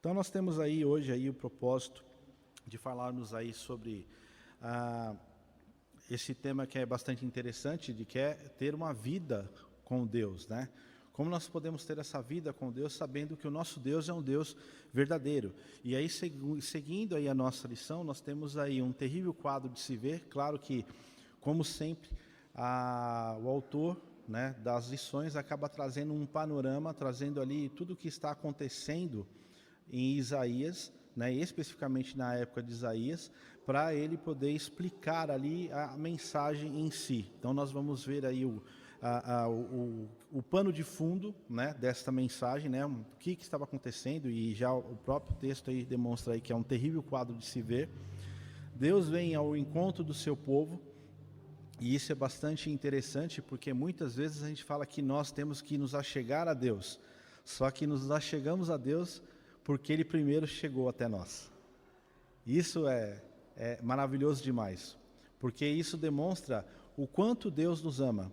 Então nós temos aí hoje aí o propósito de falarmos aí sobre esse tema que é bastante interessante, de que é ter uma vida com Deus, né? Como nós podemos ter essa vida com Deus sabendo que o nosso Deus é um Deus verdadeiro. E aí, seguindo aí a nossa lição, nós temos aí um terrível quadro de se ver. Claro que, como sempre, o autor, né, das lições acaba trazendo um panorama, trazendo ali tudo o que está acontecendo em Isaías, né, especificamente na época de Isaías, para ele poder explicar ali a mensagem em si. Então nós vamos ver aí o pano de fundo, né, desta mensagem, né, o que estava acontecendo, e já o próprio texto aí demonstra aí que é um terrível quadro de se ver. Deus vem ao encontro do seu povo, e isso é bastante interessante, porque muitas vezes a gente fala que nós temos que nos achegar a Deus, só que nos achegamos a Deus porque Ele primeiro chegou até nós. Isso é maravilhoso demais, porque isso demonstra o quanto Deus nos ama.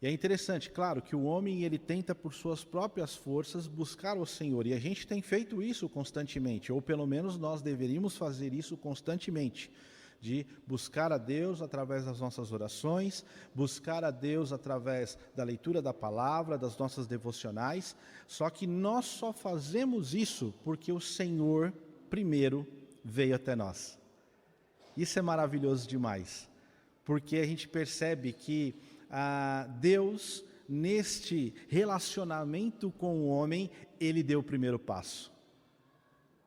E é interessante, claro, que o homem ele tenta por suas próprias forças buscar o Senhor, e a gente tem feito isso constantemente, ou pelo menos nós deveríamos fazer isso constantemente, de buscar a Deus através das nossas orações, buscar a Deus através da leitura da palavra, das nossas devocionais, só que nós só fazemos isso porque o Senhor primeiro veio até nós. Isso é maravilhoso demais, porque a gente percebe que Deus, neste relacionamento com o homem, Ele deu o primeiro passo.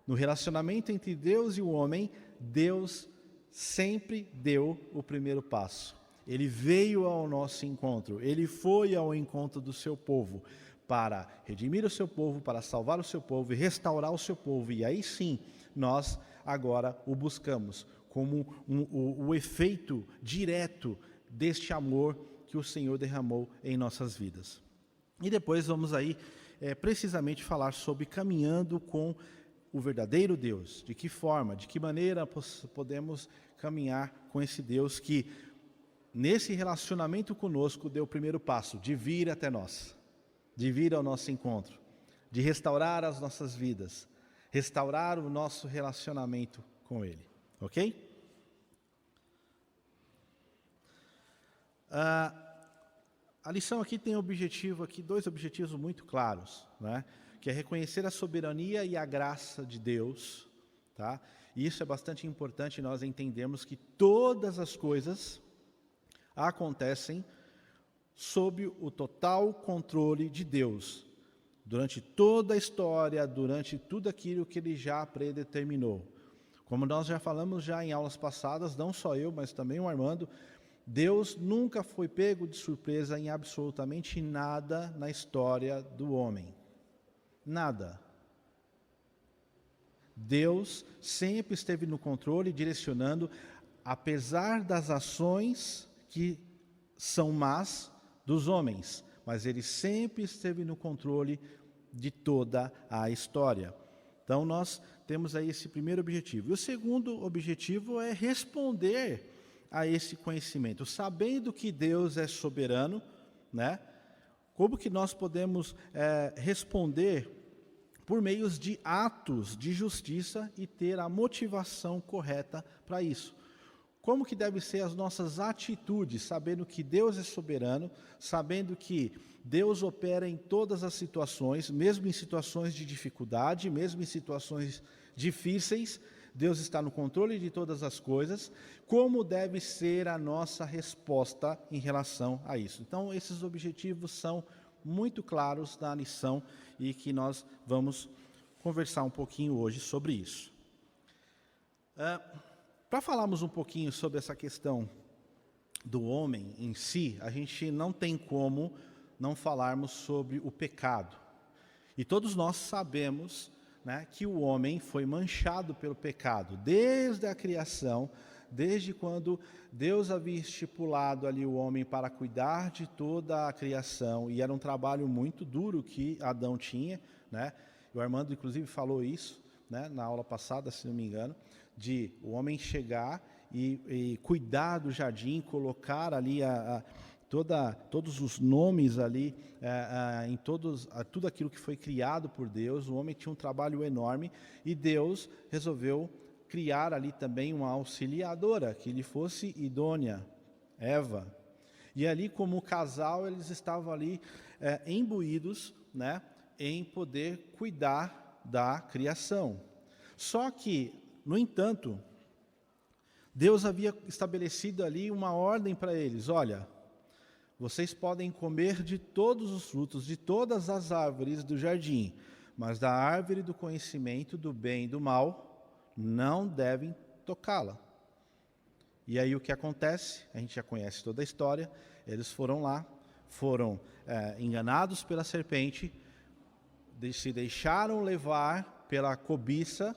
No relacionamento entre Deus e o homem, Deus sempre deu o primeiro passo. Ele veio ao nosso encontro, Ele foi ao encontro do seu povo, para redimir o seu povo, para salvar o seu povo e restaurar o seu povo. E aí sim, nós agora o buscamos, como o efeito direto deste amor que o Senhor derramou em nossas vidas. E depois vamos aí precisamente falar sobre caminhando com o verdadeiro Deus. De que forma, de que maneira podemos caminhar com esse Deus que, nesse relacionamento conosco, deu o primeiro passo de vir até nós, de vir ao nosso encontro, de restaurar as nossas vidas, restaurar o nosso relacionamento com Ele. Ok? A lição aqui tem dois objetivos muito claros, né? Que é reconhecer a soberania e a graça de Deus, tá? E isso é bastante importante nós entendermos que todas as coisas acontecem sob o total controle de Deus, durante toda a história, durante tudo aquilo que Ele já predeterminou. Como nós já falamos já em aulas passadas, não só eu, mas também o Armando, Deus nunca foi pego de surpresa em absolutamente nada na história do homem. Nada. Deus sempre esteve no controle, direcionando, apesar das ações que são más dos homens, mas Ele sempre esteve no controle de toda a história. Então nós temos aí esse primeiro objetivo. E o segundo objetivo é responder a esse conhecimento, sabendo que Deus é soberano, né? Como que nós podemos responder por meios de atos de justiça e ter a motivação correta para isso? Como que devem ser as nossas atitudes, sabendo que Deus é soberano, sabendo que Deus opera em todas as situações, mesmo em situações de dificuldade, mesmo em situações difíceis, Deus está no controle de todas as coisas. Como deve ser a nossa resposta em relação a isso? Então, esses objetivos são muito claros na lição e que nós vamos conversar um pouquinho hoje sobre isso. Para falarmos um pouquinho sobre essa questão do homem em si, a gente não tem como não falarmos sobre o pecado. E todos nós sabemos, né, que o homem foi manchado pelo pecado, desde a criação, desde quando Deus havia estipulado ali o homem para cuidar de toda a criação, e era um trabalho muito duro que Adão tinha, né? O Armando inclusive falou isso, né, na aula passada, se não me engano, de o homem chegar e cuidar do jardim, colocar ali todos os nomes ali, em tudo aquilo que foi criado por Deus. O homem tinha um trabalho enorme e Deus resolveu criar ali também uma auxiliadora que lhe fosse idônea, Eva. E ali, como casal, eles estavam ali imbuídos, né, em poder cuidar da criação. Só que, no entanto, Deus havia estabelecido ali uma ordem para eles: olha, vocês podem comer de todos os frutos, de todas as árvores do jardim, mas da árvore do conhecimento do bem e do mal, não devem tocá-la. E aí o que acontece? A gente já conhece toda a história. Eles foram lá, foram enganados pela serpente, se deixaram levar pela cobiça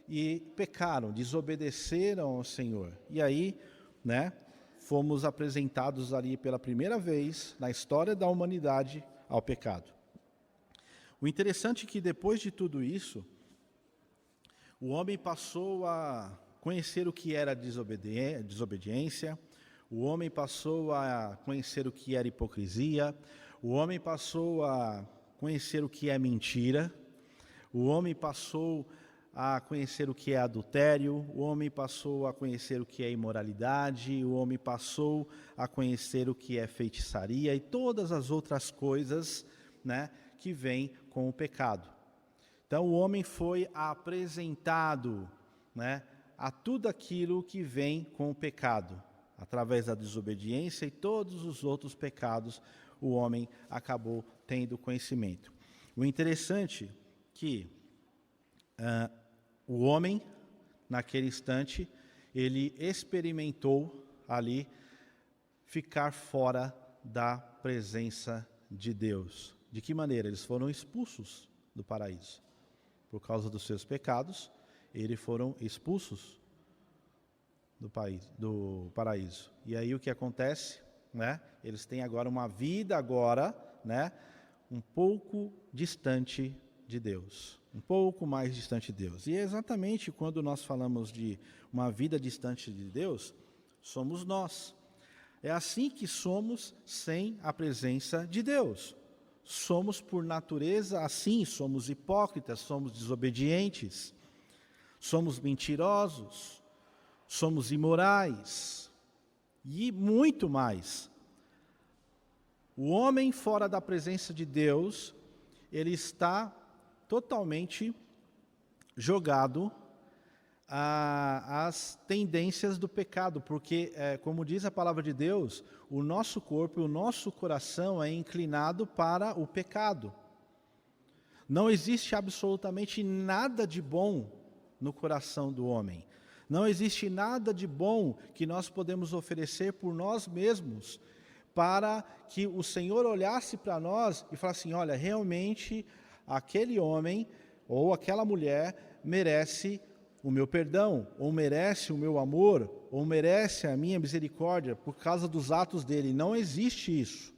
e pecaram, desobedeceram ao Senhor. E aí, né, fomos apresentados ali pela primeira vez na história da humanidade ao pecado. O interessante é que depois de tudo isso, o homem passou a conhecer o que era desobediência, o homem passou a conhecer o que era hipocrisia, o homem passou a conhecer o que é mentira, o homem passou a conhecer o que é adultério, o homem passou a conhecer o que é imoralidade, o homem passou a conhecer o que é feitiçaria e todas as outras coisas, né, que vêm com o pecado. Então o homem foi apresentado, né, a tudo aquilo que vem com o pecado. Através da desobediência e todos os outros pecados, o homem acabou tendo conhecimento. O interessante é que o homem, naquele instante, ele experimentou ali ficar fora da presença de Deus. De que maneira? Eles foram expulsos do paraíso. Por causa dos seus pecados, eles foram expulsos do paraíso. E aí o que acontece? Né? Eles têm agora uma vida né, um pouco distante de Deus. Um pouco mais distante de Deus. E é exatamente quando nós falamos de uma vida distante de Deus, somos nós. É assim que somos sem a presença de Deus. Somos por natureza assim, somos hipócritas, somos desobedientes, somos mentirosos, somos imorais e muito mais. O homem fora da presença de Deus, ele está totalmente jogado às tendências do pecado, porque, como diz a palavra de Deus, o nosso corpo, o nosso coração é inclinado para o pecado. Não existe absolutamente nada de bom no coração do homem. Não existe nada de bom que nós podemos oferecer por nós mesmos para que o Senhor olhasse para nós e falasse assim: olha, realmente aquele homem ou aquela mulher merece o meu perdão, ou merece o meu amor, ou merece a minha misericórdia por causa dos atos dele. Não existe isso.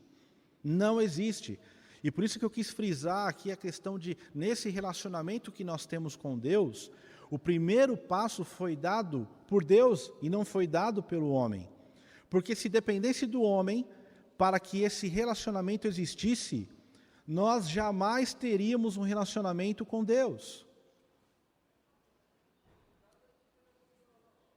Não existe. E por isso que eu quis frisar aqui a questão de, nesse relacionamento que nós temos com Deus, o primeiro passo foi dado por Deus e não foi dado pelo homem. Porque se dependesse do homem para que esse relacionamento existisse, nós jamais teríamos um relacionamento com Deus.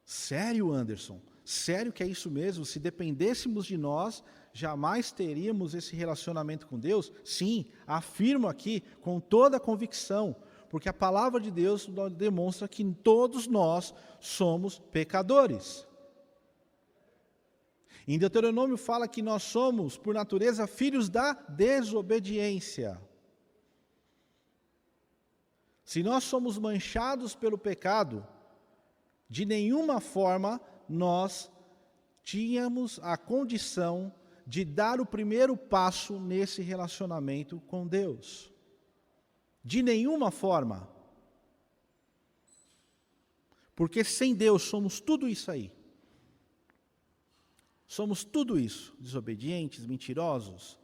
Sério, Anderson? Sério que é isso mesmo? Se dependêssemos de nós, jamais teríamos esse relacionamento com Deus? Sim, afirmo aqui com toda a convicção, porque a palavra de Deus demonstra que todos nós somos pecadores. Em Deuteronômio fala que nós somos, por natureza, filhos da desobediência. Se nós somos manchados pelo pecado, de nenhuma forma nós tínhamos a condição de dar o primeiro passo nesse relacionamento com Deus. De nenhuma forma. Porque sem Deus somos tudo isso aí. Somos tudo isso, desobedientes, mentirosos,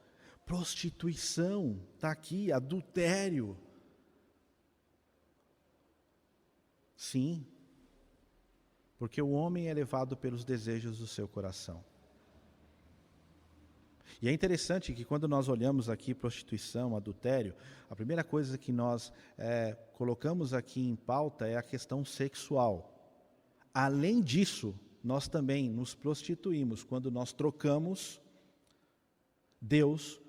prostituição, está aqui, adultério. Sim, porque o homem é levado pelos desejos do seu coração. E é interessante que quando nós olhamos aqui prostituição, adultério, a primeira coisa que nós colocamos aqui em pauta é a questão sexual. Além disso, nós também nos prostituímos quando nós trocamos Deus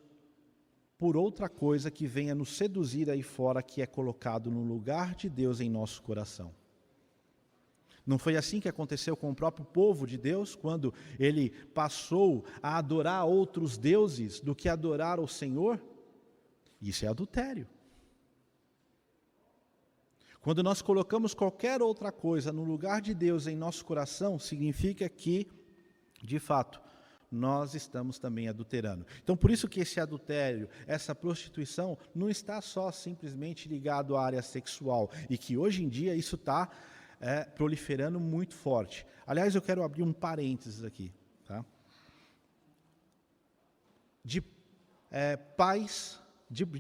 por outra coisa que venha nos seduzir aí fora, que é colocado no lugar de Deus em nosso coração. Não foi assim que aconteceu com o próprio povo de Deus, quando ele passou a adorar outros deuses do que adorar o Senhor? Isso é adultério. Quando nós colocamos qualquer outra coisa no lugar de Deus em nosso coração, significa que, de fato, nós estamos também adulterando. Então, por isso que esse adultério, essa prostituição, não está só simplesmente ligado à área sexual, e que hoje em dia isso está proliferando muito forte. Aliás, eu quero abrir um parênteses aqui. Tá? De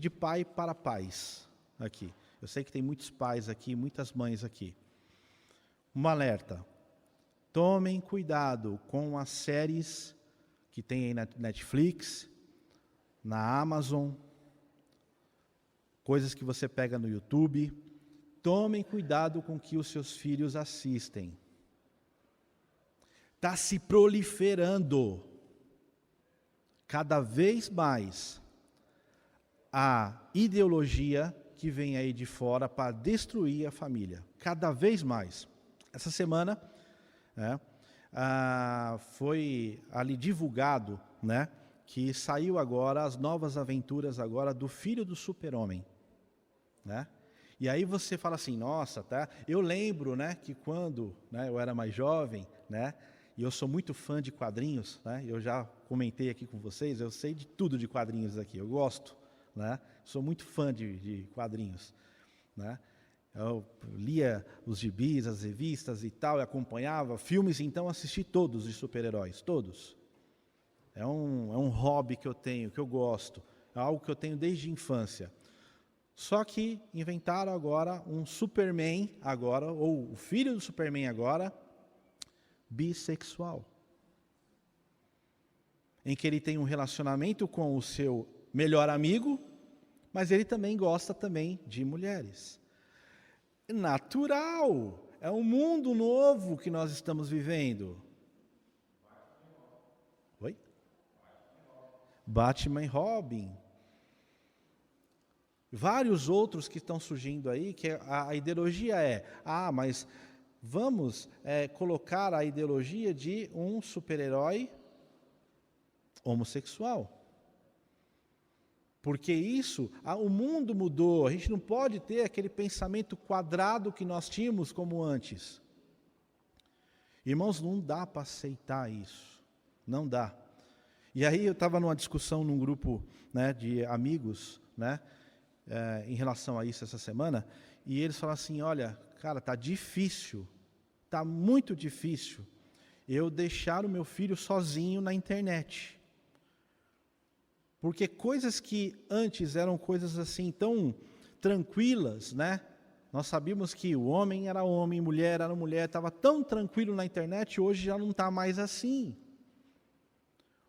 pai para pais, aqui. Eu sei que tem muitos pais aqui, muitas mães aqui. Um alerta. Tomem cuidado com as séries que tem aí na Netflix, na Amazon, coisas que você pega no YouTube. Tomem cuidado com o que os seus filhos assistem. Está se proliferando cada vez mais a ideologia que vem aí de fora para destruir a família. Cada vez mais. Essa semana foi ali divulgado, né, que saiu agora as novas aventuras agora do filho do Super-Homem, né? E aí você fala assim, nossa, tá? Eu lembro, né, que quando, né, eu era mais jovem, né, e eu sou muito fã de quadrinhos, né? Eu já comentei aqui com vocês, eu sei de tudo de quadrinhos aqui, eu gosto, né? Sou muito fã de quadrinhos, né? Eu lia os gibis, as revistas e tal, e acompanhava filmes, então assisti todos de super-heróis, todos. É um hobby que eu tenho, que eu gosto, é algo que eu tenho desde a infância. Só que inventaram agora um Superman, agora, ou o filho do Superman agora, bissexual. Em que ele tem um relacionamento com o seu melhor amigo, mas ele também gosta também de mulheres. Natural, é um mundo novo que nós estamos vivendo. Oi? Batman e Robin. Vários outros que estão surgindo aí, que a ideologia mas vamos colocar a ideologia de um super-herói homossexual. Porque o mundo mudou, a gente não pode ter aquele pensamento quadrado que nós tínhamos como antes. Irmãos, não dá para aceitar isso, não dá. E aí eu estava numa discussão num grupo, né, de amigos, né, em relação a isso essa semana, e eles falaram assim, olha, cara, está difícil, está muito difícil eu deixar o meu filho sozinho na internet. Porque coisas que antes eram coisas assim tão tranquilas, né? Nós sabíamos que o homem era homem, mulher era mulher, estava tão tranquilo na internet, hoje já não está mais assim.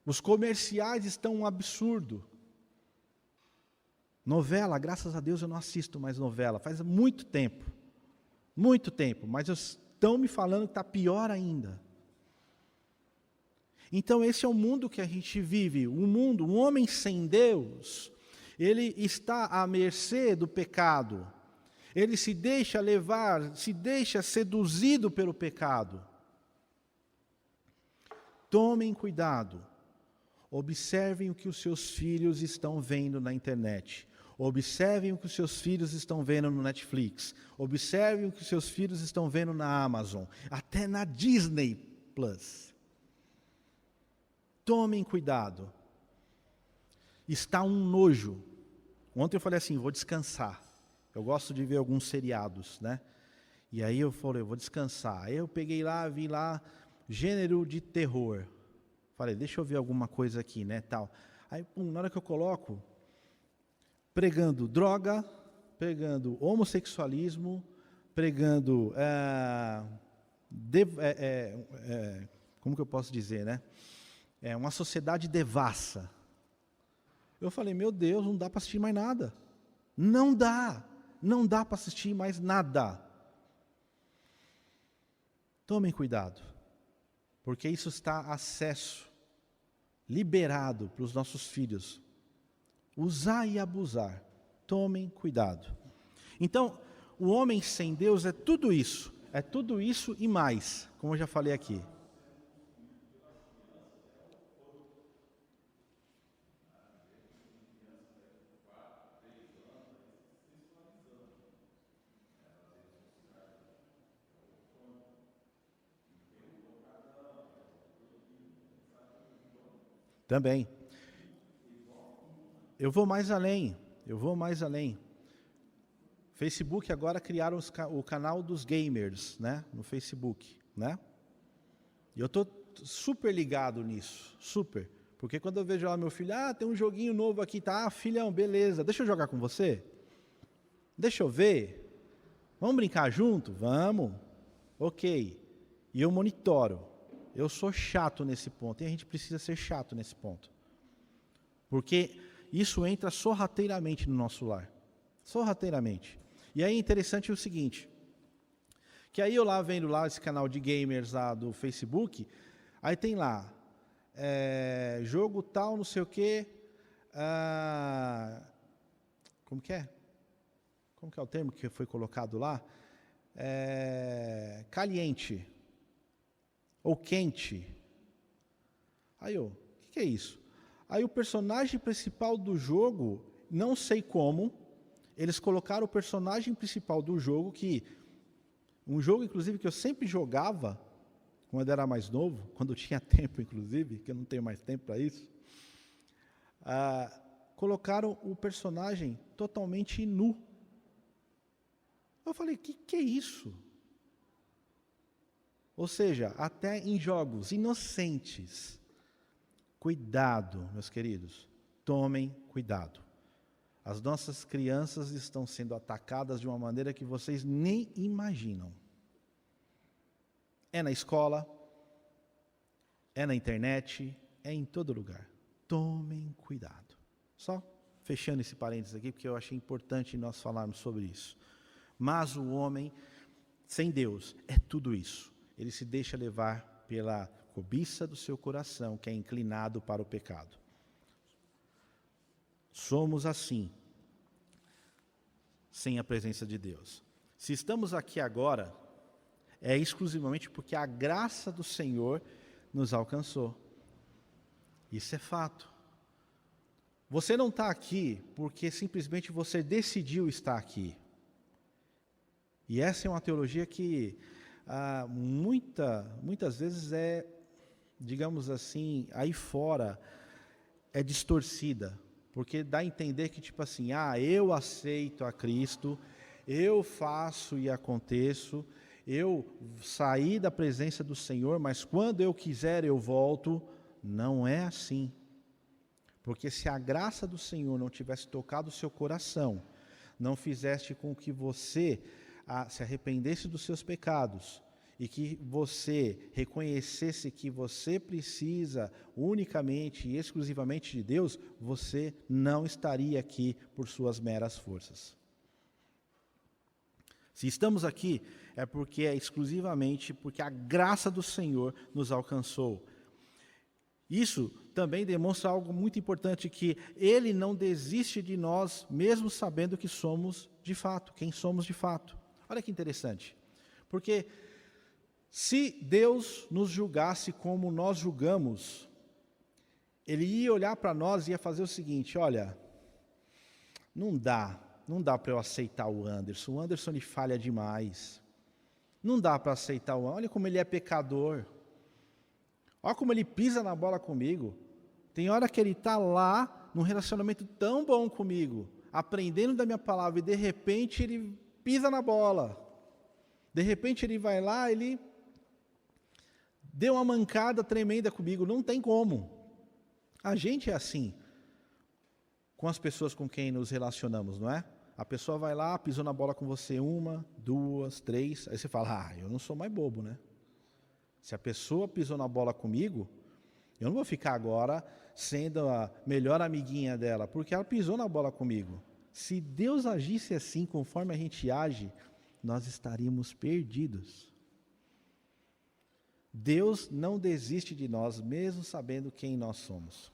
Os comerciais estão um absurdo. Novela, graças a Deus eu não assisto mais novela, faz muito tempo, mas estão me falando que está pior ainda. Então esse é o mundo que a gente vive, um homem sem Deus, ele está à mercê do pecado, ele se deixa levar, se deixa seduzido pelo pecado. Tomem cuidado, observem o que os seus filhos estão vendo na internet. Observem o que os seus filhos estão vendo no Netflix. Observem o que os seus filhos estão vendo na Amazon. Até na Disney Plus. Tomem cuidado. Está um nojo. Ontem eu falei assim, vou descansar. Eu gosto de ver alguns seriados, né? E aí eu falei, eu vou descansar. Aí eu peguei lá, vi lá, gênero de terror. Falei, deixa eu ver alguma coisa aqui, né, tal. Aí, na hora que eu coloco, pregando droga, pregando homossexualismo, pregando, como que eu posso dizer, né? Uma sociedade devassa, Eu falei, meu Deus, não dá para assistir mais nada. Não dá para assistir mais nada. Tomem cuidado, porque isso está acesso, liberado para os nossos filhos. Usar e abusar. Tomem cuidado. Então, o homem sem Deus é tudo isso e mais, como eu já falei aqui. Também. Eu vou mais além. Facebook agora criaram o canal dos gamers, né, no Facebook, né? E eu estou super ligado nisso, super. Porque quando eu vejo lá meu filho, tem um joguinho novo aqui, tá? Filhão, beleza, deixa eu jogar com você? Deixa eu ver? Vamos brincar junto? Vamos. Ok. E eu monitoro. Eu sou chato nesse ponto, e a gente precisa ser chato nesse ponto. Porque isso entra sorrateiramente no nosso lar. Sorrateiramente. E aí é interessante o seguinte, que aí eu lá vendo lá esse canal de gamers lá do Facebook, aí tem lá, jogo tal, não sei o quê, como que é? Como que é o termo que foi colocado lá? Caliente. Ou quente. Aí o que é isso? Aí o personagem principal do jogo, não sei como, eles colocaram o personagem principal do jogo, um jogo inclusive que eu sempre jogava, quando eu era mais novo, quando eu tinha tempo inclusive, que eu não tenho mais tempo para isso, colocaram o personagem totalmente nu. Eu falei, o que é isso? Ou seja, até em jogos inocentes. Cuidado, meus queridos, tomem cuidado. As nossas crianças estão sendo atacadas de uma maneira que vocês nem imaginam. É na escola, é na internet, é em todo lugar. Tomem cuidado. Só fechando esse parênteses aqui, porque eu achei importante nós falarmos sobre isso. Mas o homem sem Deus é tudo isso. Ele se deixa levar pela cobiça do seu coração, que é inclinado para o pecado. Somos assim, sem a presença de Deus. Se estamos aqui agora, é exclusivamente porque a graça do Senhor nos alcançou. Isso é fato. Você não está aqui porque simplesmente você decidiu estar aqui. E essa é uma teologia que muitas vezes digamos assim, aí fora é distorcida, porque dá a entender que tipo assim, eu aceito a Cristo, eu faço e aconteço, eu saí da presença do Senhor, mas quando eu quiser eu volto. Não é assim. Porque se a graça do Senhor não tivesse tocado o seu coração, não fizesse com que você se arrependesse dos seus pecados e que você reconhecesse que você precisa unicamente e exclusivamente de Deus, você não estaria aqui por suas meras forças. Se estamos aqui, é exclusivamente porque a graça do Senhor nos alcançou. Isso também demonstra algo muito importante, que Ele não desiste de nós, mesmo sabendo que somos de fato, quem somos de fato. Olha que interessante, porque se Deus nos julgasse como nós julgamos, Ele ia olhar para nós e ia fazer o seguinte, olha, não dá para eu aceitar o Anderson ele falha demais, não dá para aceitar olha como ele é pecador, olha como ele pisa na bola comigo, tem hora que ele está lá, num relacionamento tão bom comigo, aprendendo da minha palavra, e de repente ele pisa na bola, de repente ele vai lá, ele deu uma mancada tremenda comigo, não tem como. A gente é assim, com as pessoas com quem nos relacionamos, não é? A pessoa vai lá, pisou na bola com você 1, 2, 3, aí você fala, eu não sou mais bobo, né? Se a pessoa pisou na bola comigo, Eu não vou ficar agora sendo a melhor amiguinha dela, porque ela pisou na bola comigo. Se Deus agisse assim, conforme a gente age, nós estaríamos perdidos. Deus não desiste de nós, mesmo sabendo quem nós somos.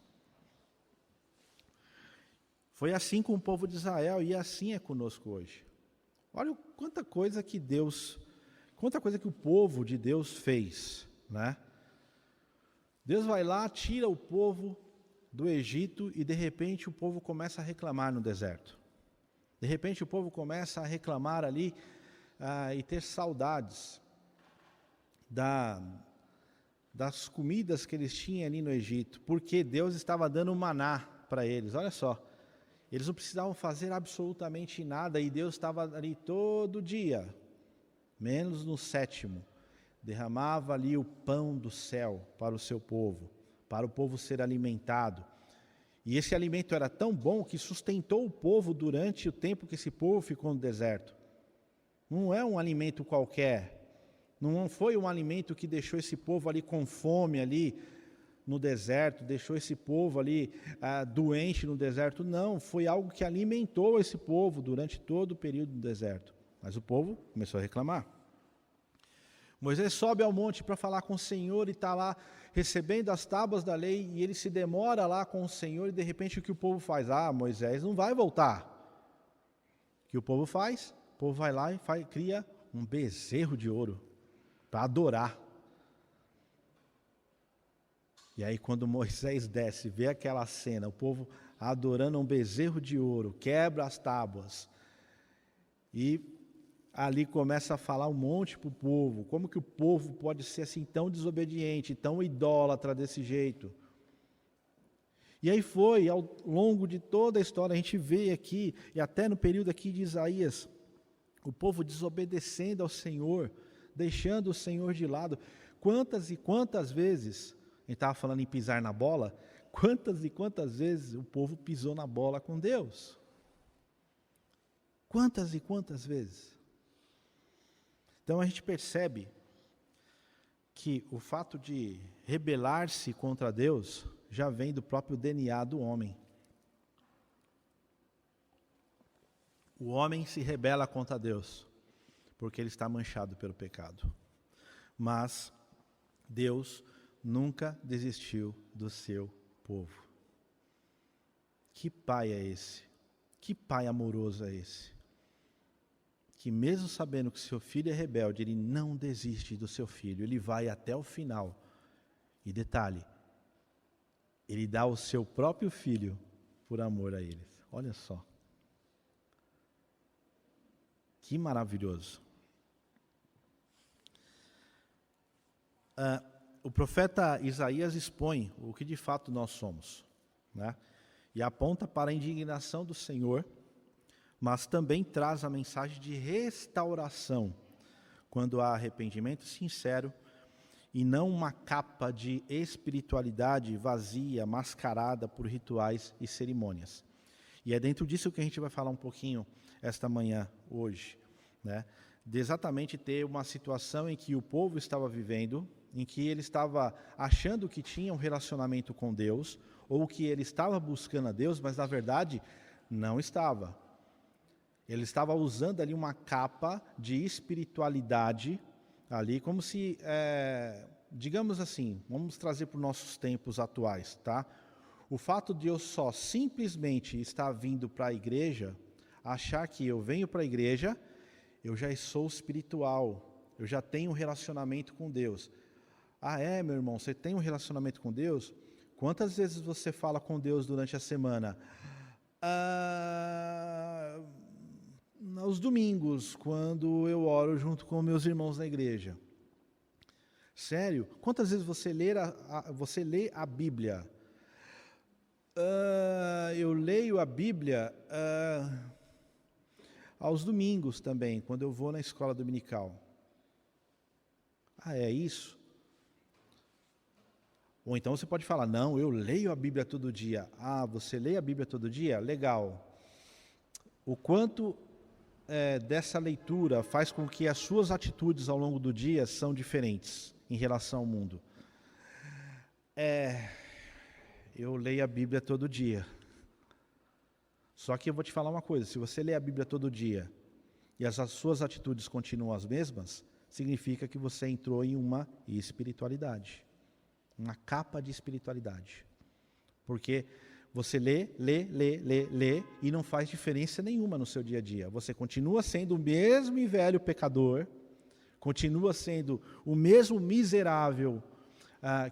Foi assim com o povo de Israel e assim é conosco hoje. Olha quanta coisa que o povo de Deus fez, né? Deus vai lá, tira o povo do Egito e de repente o povo começa a reclamar no deserto. De repente o povo começa a reclamar ali e ter saudades das comidas que eles tinham ali no Egito, porque Deus estava dando maná para eles. Olha só, eles não precisavam fazer absolutamente nada e Deus estava ali todo dia, menos no 7º, derramava ali o pão do céu para o seu povo, para o povo ser alimentado. E esse alimento era tão bom que sustentou o povo durante o tempo que esse povo ficou no deserto. Não é um alimento qualquer. Não foi um alimento que deixou esse povo ali com fome ali no deserto, deixou esse povo ali doente no deserto. Não, foi algo que alimentou esse povo durante todo o período do deserto. Mas o povo começou a reclamar. Moisés sobe ao monte para falar com o Senhor e está lá recebendo as tábuas da lei e ele se demora lá com o Senhor e de repente o que o povo faz? Moisés não vai voltar. O que o povo faz? O povo vai lá e cria um bezerro de ouro para adorar. E aí quando Moisés desce, vê aquela cena, o povo adorando um bezerro de ouro, quebra as tábuas e ali começa a falar um monte para o povo, como que o povo pode ser assim tão desobediente, tão idólatra desse jeito. E aí foi, ao longo de toda a história, a gente vê aqui, e até no período aqui de Isaías, o povo desobedecendo ao Senhor, deixando o Senhor de lado. Quantas e quantas vezes, a gente estava falando em pisar na bola, quantas e quantas vezes o povo pisou na bola com Deus? Quantas e quantas vezes? Então a gente percebe que o fato de rebelar-se contra Deus já vem do próprio DNA do homem. O homem se rebela contra Deus porque ele está manchado pelo pecado. Mas Deus nunca desistiu do seu povo. Que pai é esse? Que pai amoroso é esse? Que mesmo sabendo que seu filho é rebelde, ele não desiste do seu filho, ele vai até o final. E detalhe, ele dá o seu próprio filho por amor a eles. Olha só. Que maravilhoso. O profeta Isaías expõe o que de fato nós somos, né? E aponta para a indignação do Senhor, mas também traz a mensagem de restauração, quando há arrependimento sincero e não uma capa de espiritualidade vazia, mascarada por rituais e cerimônias. E é dentro disso que a gente vai falar um pouquinho esta manhã, hoje, né? De exatamente ter uma situação em que o povo estava vivendo, em que ele estava achando que tinha um relacionamento com Deus, ou que ele estava buscando a Deus, mas na verdade não estava. Ele estava usando ali uma capa de espiritualidade, ali como se, digamos assim, vamos trazer para os nossos tempos atuais, tá? O fato de eu só simplesmente estar vindo para a igreja, achar que eu venho para a igreja, eu já sou espiritual, eu já tenho um relacionamento com Deus. Meu irmão, você tem um relacionamento com Deus? Quantas vezes você fala com Deus durante a semana? Aos domingos, quando eu oro junto com meus irmãos na igreja. Sério? Quantas vezes você lê a Bíblia? Eu leio a Bíblia aos domingos também, quando eu vou na escola dominical. É isso? Ou então você pode falar, não, eu leio a Bíblia todo dia. Você lê a Bíblia todo dia? Legal. O quanto dessa leitura faz com que as suas atitudes ao longo do dia são diferentes em relação ao mundo? Eu leio a Bíblia todo dia. Só que eu vou te falar uma coisa, se você lê a Bíblia todo dia e as suas atitudes continuam as mesmas, significa que você entrou em uma espiritualidade, uma capa de espiritualidade. Porque você lê e não faz diferença nenhuma no seu dia a dia. Você continua sendo o mesmo e velho pecador, continua sendo o mesmo miserável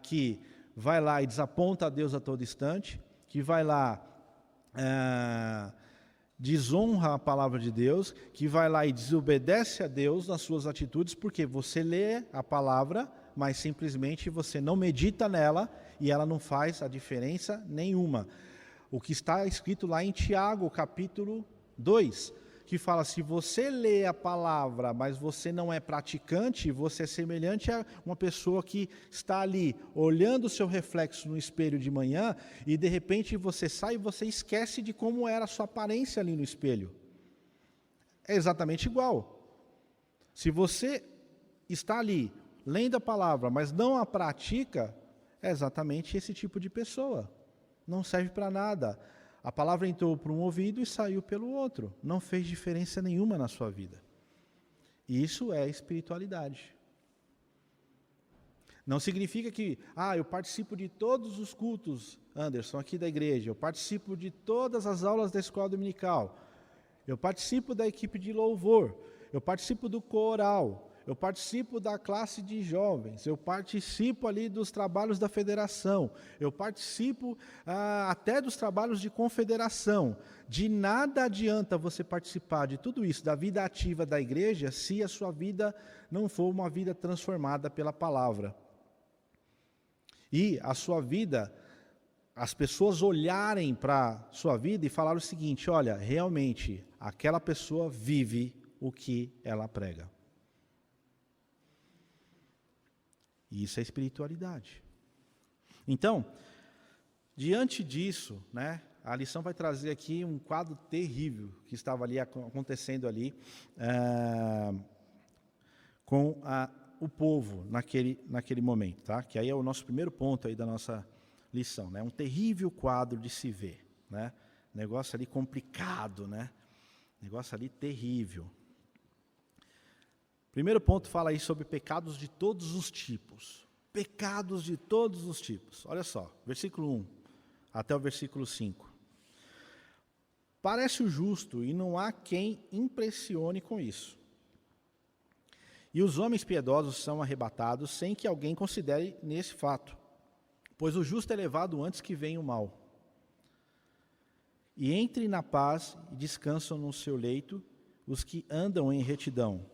que vai lá e desaponta a Deus a todo instante, que vai lá desonra a palavra de Deus, que vai lá e desobedece a Deus nas suas atitudes, porque você lê a palavra, mas simplesmente você não medita nela e ela não faz a diferença nenhuma. O que está escrito lá em Tiago, capítulo 2, que fala, se você lê a palavra, mas você não é praticante, você é semelhante a uma pessoa que está ali, olhando o seu reflexo no espelho de manhã, e de repente você sai e você esquece de como era a sua aparência ali no espelho. É exatamente igual. Se você está ali, lendo a palavra, mas não a pratica, é exatamente esse tipo de pessoa. Não serve para nada. A palavra entrou por um ouvido e saiu pelo outro. Não fez diferença nenhuma na sua vida. Isso é espiritualidade. Não significa que, eu participo de todos os cultos, Anderson, aqui da igreja. Eu participo de todas as aulas da escola dominical. Eu participo da equipe de louvor. Eu participo do coral. Eu participo da classe de jovens, eu participo ali dos trabalhos da federação, eu participo até dos trabalhos de confederação. De nada adianta você participar de tudo isso, da vida ativa da igreja, se a sua vida não for uma vida transformada pela palavra. E a sua vida, as pessoas olharem para a sua vida e falar o seguinte, olha, realmente, aquela pessoa vive o que ela prega. E isso é espiritualidade. Então, diante disso, a lição vai trazer aqui um quadro terrível que estava ali acontecendo ali com o povo naquele momento, tá? Que aí é o nosso primeiro ponto aí da nossa lição, um terrível quadro de se ver, negócio ali complicado, negócio ali terrível. Primeiro ponto fala aí sobre pecados de todos os tipos. Pecados de todos os tipos. Olha só, versículo 1 até o versículo 5. Parece o justo e não há quem impressione com isso. E os homens piedosos são arrebatados sem que alguém considere nesse fato. Pois o justo é levado antes que venha o mal. E entre na paz e descansam no seu leito os que andam em retidão.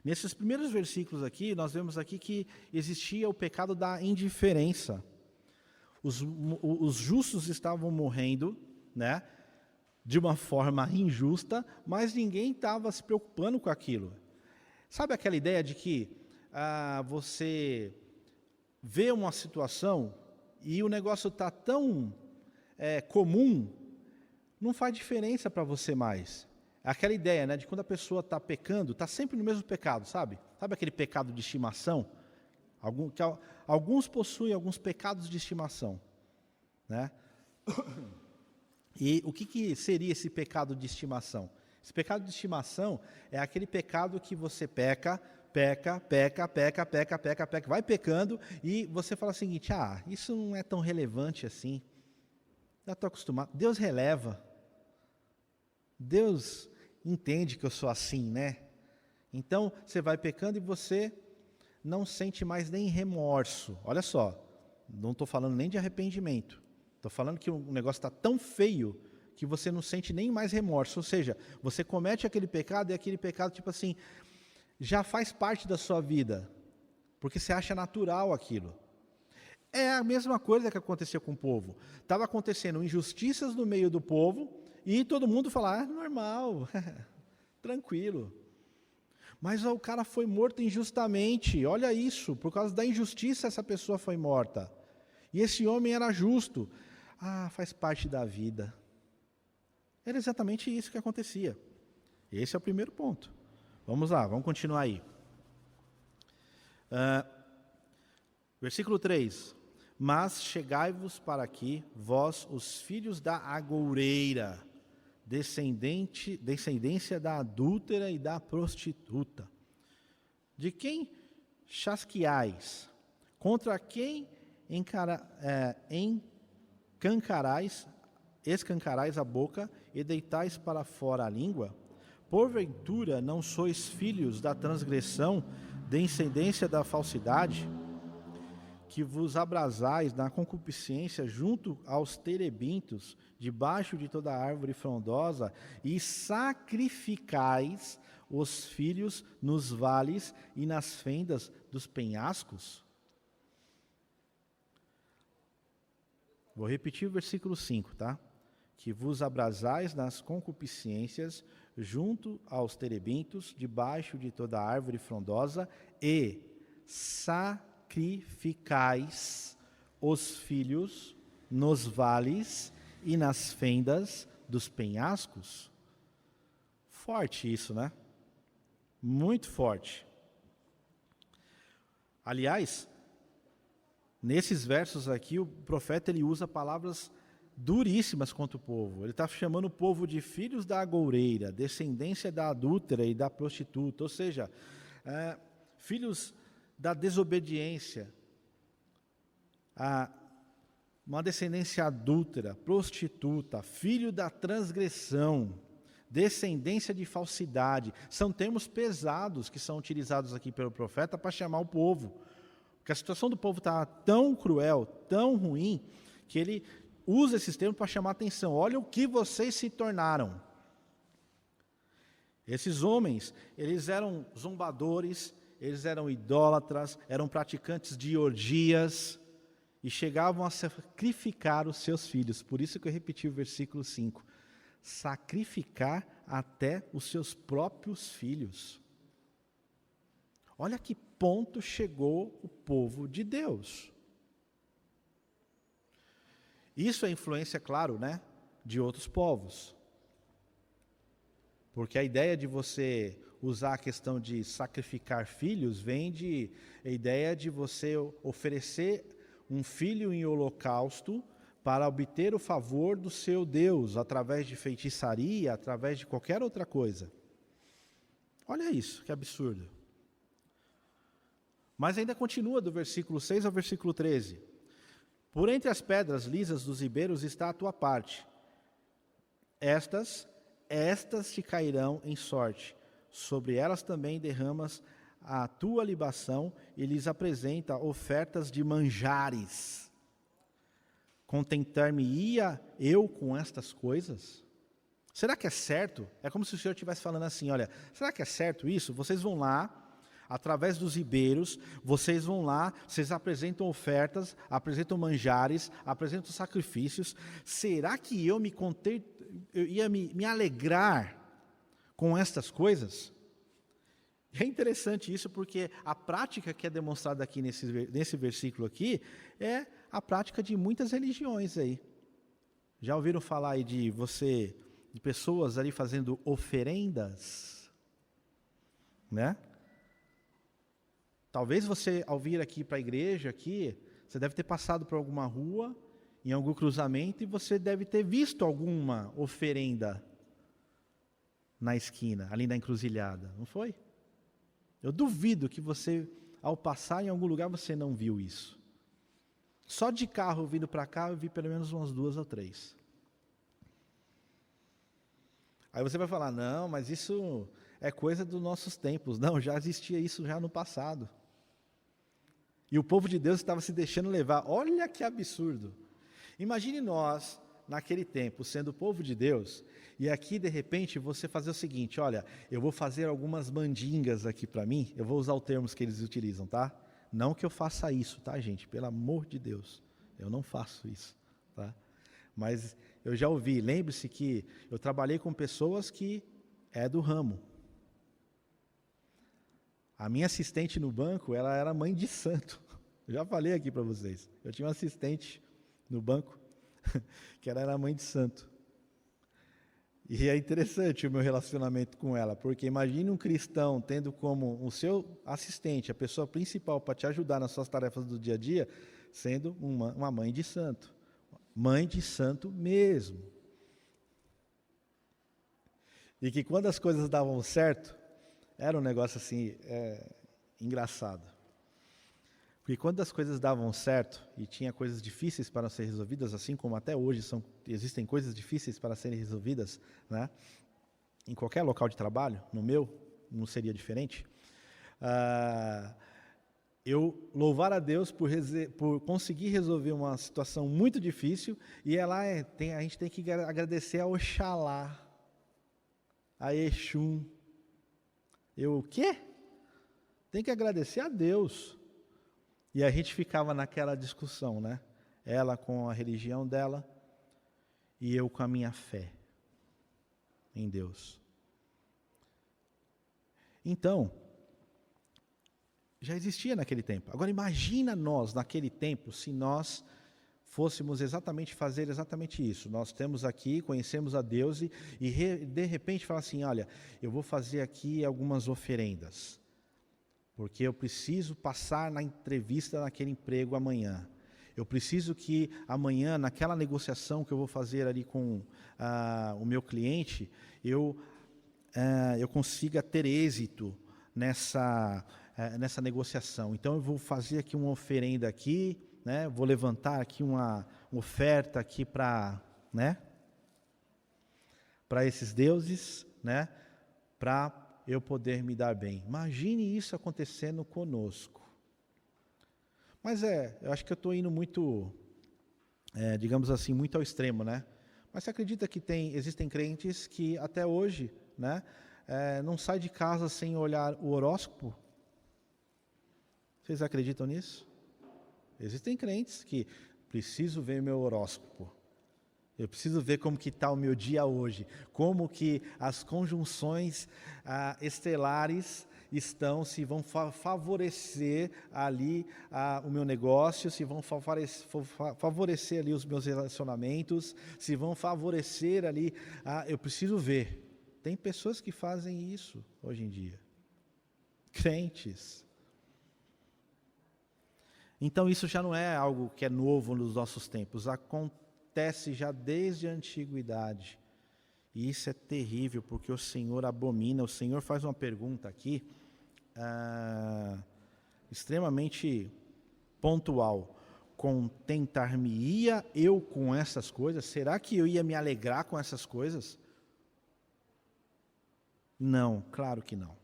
Nesses primeiros versículos aqui, nós vemos aqui que existia o pecado da indiferença. Os justos estavam morrendo, de uma forma injusta, mas ninguém estava se preocupando com aquilo. Sabe aquela ideia de que você vê uma situação e o negócio está tão comum, não faz diferença para você mais. Aquela ideia, de quando a pessoa está pecando, está sempre no mesmo pecado, sabe? Sabe aquele pecado de estimação? Alguns possuem alguns pecados de estimação, E o que seria esse pecado de estimação? Esse pecado de estimação é aquele pecado que você peca, vai pecando e você fala o seguinte, isso não é tão relevante assim, já estou acostumado, Deus releva. Deus entende que eu sou assim, Então, você vai pecando e você não sente mais nem remorso. Olha só, não estou falando nem de arrependimento. Estou falando que o negócio está tão feio que você não sente nem mais remorso. Ou seja, você comete aquele pecado e aquele pecado, tipo assim, já faz parte da sua vida. Porque você acha natural aquilo. É a mesma coisa que aconteceu com o povo. Estava acontecendo injustiças no meio do povo, e todo mundo fala, normal, tranquilo. Mas o cara foi morto injustamente, olha isso, por causa da injustiça essa pessoa foi morta. E esse homem era justo. Faz parte da vida. Era exatamente isso que acontecia. Esse é o primeiro ponto. Vamos lá, vamos continuar aí. Versículo 3. Mas chegai-vos para aqui, vós, os filhos da agoureira, descendência da adúltera e da prostituta. De quem chasqueais? Contra quem escancarais a boca e deitais para fora a língua? Porventura não sois filhos da transgressão, descendência da falsidade? Que vos abrasais na concupiscência junto aos terebintos, debaixo de toda árvore frondosa, e sacrificais os filhos nos vales e nas fendas dos penhascos? Vou repetir o versículo 5, tá? Que vos abrasais nas concupiscências junto aos terebintos, debaixo de toda árvore frondosa, e sacrificais os filhos nos vales e nas fendas dos penhascos. Forte isso, né? Muito forte. Aliás, nesses versos aqui, o profeta ele usa palavras duríssimas contra o povo. Ele está chamando o povo de filhos da agoureira, descendência da adúltera e da prostituta, ou seja, filhos da desobediência, uma descendência adúltera, prostituta, filho da transgressão, descendência de falsidade. São termos pesados que são utilizados aqui pelo profeta para chamar o povo. Porque a situação do povo está tão cruel, tão ruim, que ele usa esses termos para chamar a atenção. Olha o que vocês se tornaram. Esses homens, eles eram zombadores, eles eram idólatras, eram praticantes de orgias e chegavam a sacrificar os seus filhos. Por isso que eu repeti o versículo 5. Sacrificar até os seus próprios filhos. Olha que ponto chegou o povo de Deus. Isso é influência, claro, né, de outros povos. Porque a ideia de você usar a questão de sacrificar filhos vem de a ideia de você oferecer um filho em holocausto para obter o favor do seu Deus, através de feitiçaria, através de qualquer outra coisa. Olha isso, que absurdo. Mas ainda continua do versículo 6 ao versículo 13. Por entre as pedras lisas dos ribeiros está a tua parte. Estas te cairão em sorte. Sobre elas também derramas a tua libação e lhes apresenta ofertas de manjares. Contentar-me-ia eu com estas coisas? Será que é certo? É como se o Senhor estivesse falando assim, olha, será que é certo isso? Vocês vão lá, através dos ribeiros, vocês vão lá, vocês apresentam ofertas, apresentam manjares, apresentam sacrifícios. Será que eu ia me alegrar com estas coisas? É interessante isso porque a prática que é demonstrada aqui nesse versículo aqui é a prática de muitas religiões aí. Já ouviram falar aí de pessoas ali fazendo oferendas? Né? Talvez você, ao vir aqui para a igreja, você deve ter passado por alguma rua, em algum cruzamento, e você deve ter visto alguma oferenda na esquina, ali na encruzilhada, não foi? Eu duvido que você, ao passar em algum lugar, você não viu isso. Só de carro vindo para cá, eu vi pelo menos umas 2 ou 3. Aí você vai falar, não, mas isso é coisa dos nossos tempos. Não, já existia isso já no passado. E o povo de Deus estava se deixando levar. Olha que absurdo. Imagine nós, naquele tempo, sendo o povo de Deus, e aqui, de repente, você fazer o seguinte, olha, eu vou fazer algumas mandingas aqui para mim, eu vou usar os termos que eles utilizam, tá? Não que eu faça isso, tá, gente? Pelo amor de Deus, eu não faço isso, tá? Mas eu já ouvi, lembre-se que eu trabalhei com pessoas que é do ramo. A minha assistente no banco, ela era mãe de santo. Eu já falei aqui para vocês. Eu tinha uma assistente no banco, que ela era mãe de santo. E é interessante o meu relacionamento com ela, porque imagine um cristão tendo como o seu assistente, a pessoa principal para te ajudar nas suas tarefas do dia a dia, sendo uma mãe de santo. Mãe de santo mesmo. E que quando as coisas davam certo, era um negócio assim, engraçado. Porque quando as coisas davam certo, e tinha coisas difíceis para serem resolvidas, assim como até hoje existem coisas difíceis para serem resolvidas, né? Em qualquer local de trabalho, no meu, não seria diferente. Eu louvar a Deus por conseguir resolver uma situação muito difícil, e a gente tem que agradecer a Oxalá, a Exum. O quê? Tem que agradecer a Deus. E a gente ficava naquela discussão, né? Ela com a religião dela e eu com a minha fé em Deus. Então, já existia naquele tempo. Agora imagina nós, naquele tempo, se nós fôssemos fazer exatamente isso. Nós temos aqui, conhecemos a Deus e de repente falar assim, olha, eu vou fazer aqui algumas oferendas, porque eu preciso passar na entrevista naquele emprego amanhã. Eu preciso que amanhã, naquela negociação que eu vou fazer ali com o meu cliente, eu consiga ter êxito nessa negociação. Então eu vou fazer aqui uma oferenda aqui, né? Vou levantar aqui uma oferta aqui para esses deuses, né? Para eu poder me dar bem. Imagine isso acontecendo conosco. Mas eu acho que eu estou indo muito, digamos assim, muito ao extremo, né? Mas você acredita que existem crentes que até hoje, né, não saem de casa sem olhar o horóscopo? Vocês acreditam nisso? Existem crentes que preciso ver meu horóscopo. Eu preciso ver como que está o meu dia hoje, como que as conjunções estelares estão, se vão favorecer ali o meu negócio, se vão favorecer ali os meus relacionamentos, se vão favorecer ali, eu preciso ver. Tem pessoas que fazem isso hoje em dia. Crentes. Então isso já não é algo que é novo nos nossos tempos, acontece já desde a antiguidade. E isso é terrível, porque o Senhor abomina. O Senhor faz uma pergunta aqui, extremamente pontual. Contentar-me-ia eu com essas coisas? Será que eu ia me alegrar com essas coisas? Não, claro que não.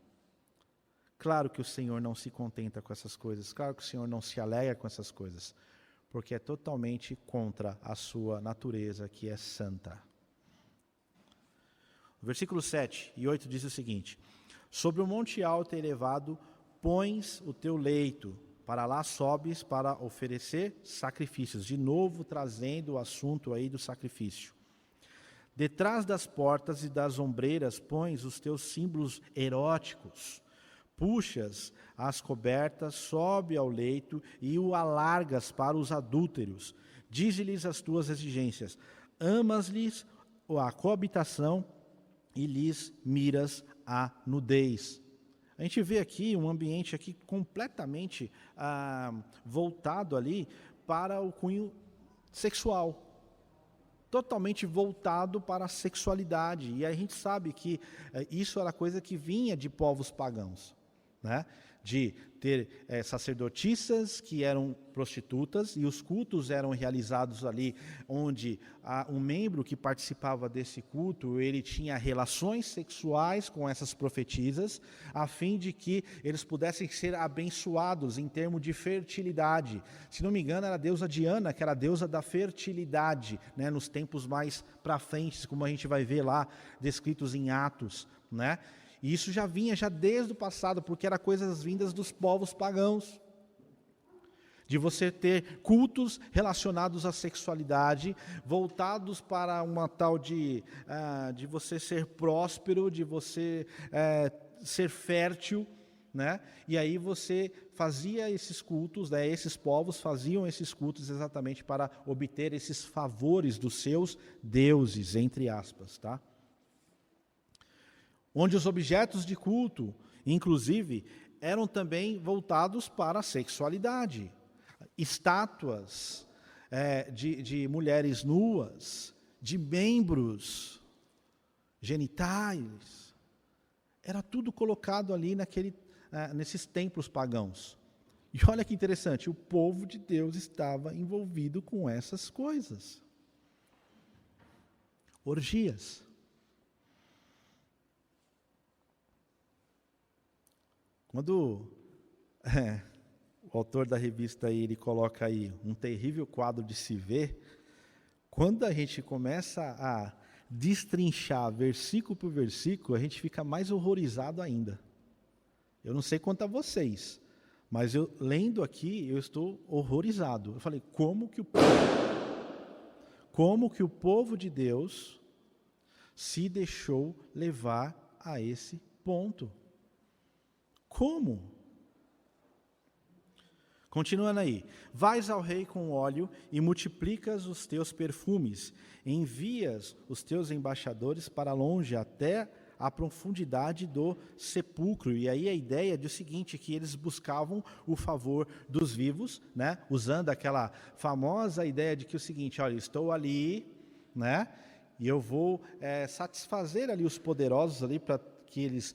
Claro que o Senhor não se contenta com essas coisas, claro que o Senhor não se alegra com essas coisas, porque é totalmente contra a sua natureza, que é santa. O versículo 7 e 8 diz o seguinte: sobre o monte alto e elevado pões o teu leito, para lá sobes para oferecer sacrifícios. De novo trazendo o assunto aí do sacrifício. Detrás das portas e das ombreiras pões os teus símbolos eróticos. Puxas as cobertas, sobe ao leito e o alargas para os adúlteros. Dize-lhes as tuas exigências. Amas-lhes a coabitação e lhes miras a nudez. A gente vê aqui um ambiente aqui completamente voltado ali para o cunho sexual. Totalmente voltado para a sexualidade. E a gente sabe que isso era coisa que vinha de povos pagãos. Né? De ter sacerdotisas que eram prostitutas, e os cultos eram realizados ali onde um membro que participava desse culto, ele tinha relações sexuais com essas profetisas, a fim de que eles pudessem ser abençoados em termos de fertilidade. Se não me engano, era a deusa Diana, que era a deusa da fertilidade, né? Nos tempos mais para frente, como a gente vai ver lá, descritos em Atos, né? E isso já vinha desde o passado, porque era coisas vindas dos povos pagãos. De você ter cultos relacionados à sexualidade, voltados para uma tal de você ser próspero, de você ser fértil, né? E aí você fazia esses cultos, né? Esses povos faziam esses cultos exatamente para obter esses favores dos seus deuses, entre aspas, tá? Onde os objetos de culto, inclusive, eram também voltados para a sexualidade. estátuas de mulheres nuas, de membros genitais. Era tudo colocado ali nesses templos pagãos. E olha que interessante, o povo de Deus estava envolvido com essas coisas. Orgias. Quando o autor da revista aí, ele coloca aí um terrível quadro de se ver, quando a gente começa a destrinchar versículo por versículo, a gente fica mais horrorizado ainda. Eu não sei quanto a vocês, mas eu lendo aqui, eu estou horrorizado. Eu falei, como que o povo de Deus se deixou levar a esse ponto? Como? Continuando aí. Vais ao rei com óleo e multiplicas os teus perfumes. Envias os teus embaixadores para longe, até a profundidade do sepulcro. E aí a ideia é o seguinte, que eles buscavam o favor dos vivos, né? Usando aquela famosa ideia de que o seguinte, olha, estou ali, né? E eu vou satisfazer ali os poderosos ali para que eles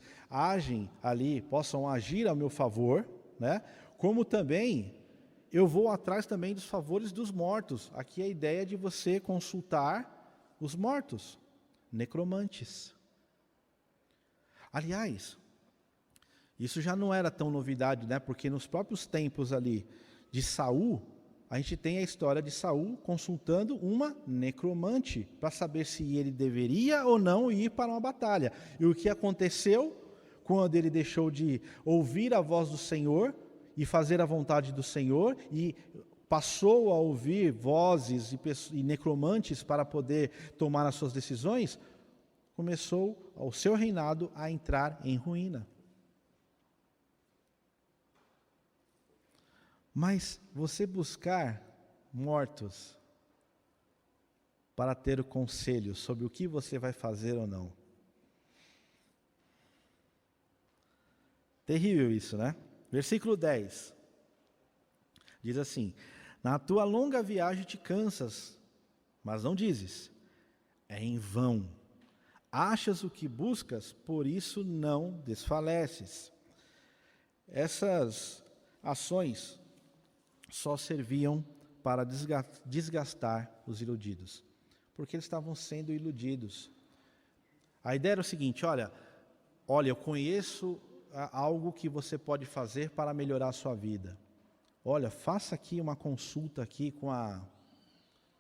possam agir a meu favor, né? Como também eu vou atrás também dos favores dos mortos. Aqui é a ideia de você consultar os mortos, necromantes. Aliás, isso já não era tão novidade, né? Porque nos próprios tempos ali de Saul, a gente tem a história de Saul consultando uma necromante para saber se ele deveria ou não ir para uma batalha. E o que aconteceu quando ele deixou de ouvir a voz do Senhor e fazer a vontade do Senhor e passou a ouvir vozes e necromantes para poder tomar as suas decisões, começou o seu reinado a entrar em ruína. Mas você buscar mortos para ter o conselho sobre o que você vai fazer ou não. Terrível isso, né? Versículo 10. Diz assim: na tua longa viagem te cansas, mas não dizes, é em vão. Achas o que buscas, por isso não desfaleces. Essas ações só serviam para desgastar os iludidos, porque eles estavam sendo iludidos. A ideia era o seguinte, olha, eu conheço algo que você pode fazer para melhorar a sua vida. Olha, faça aqui uma consulta aqui com a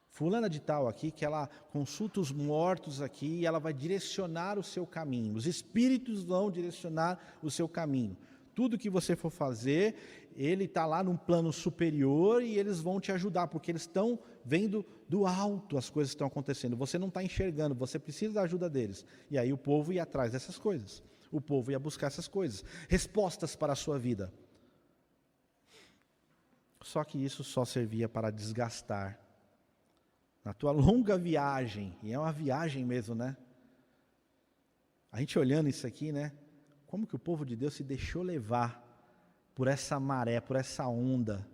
fulana de tal aqui, que ela consulta os mortos aqui e ela vai direcionar o seu caminho. Os espíritos vão direcionar o seu caminho. Tudo que você for fazer, ele está lá num plano superior e eles vão te ajudar, porque eles estão vendo do alto as coisas que estão acontecendo. Você não está enxergando, você precisa da ajuda deles. E aí o povo ia atrás dessas coisas. O povo ia buscar essas coisas. Respostas para a sua vida. Só que isso só servia para desgastar. Na tua longa viagem, e é uma viagem mesmo, né? A gente olhando isso aqui, né? Como que o povo de Deus se deixou levar por essa maré, por essa onda,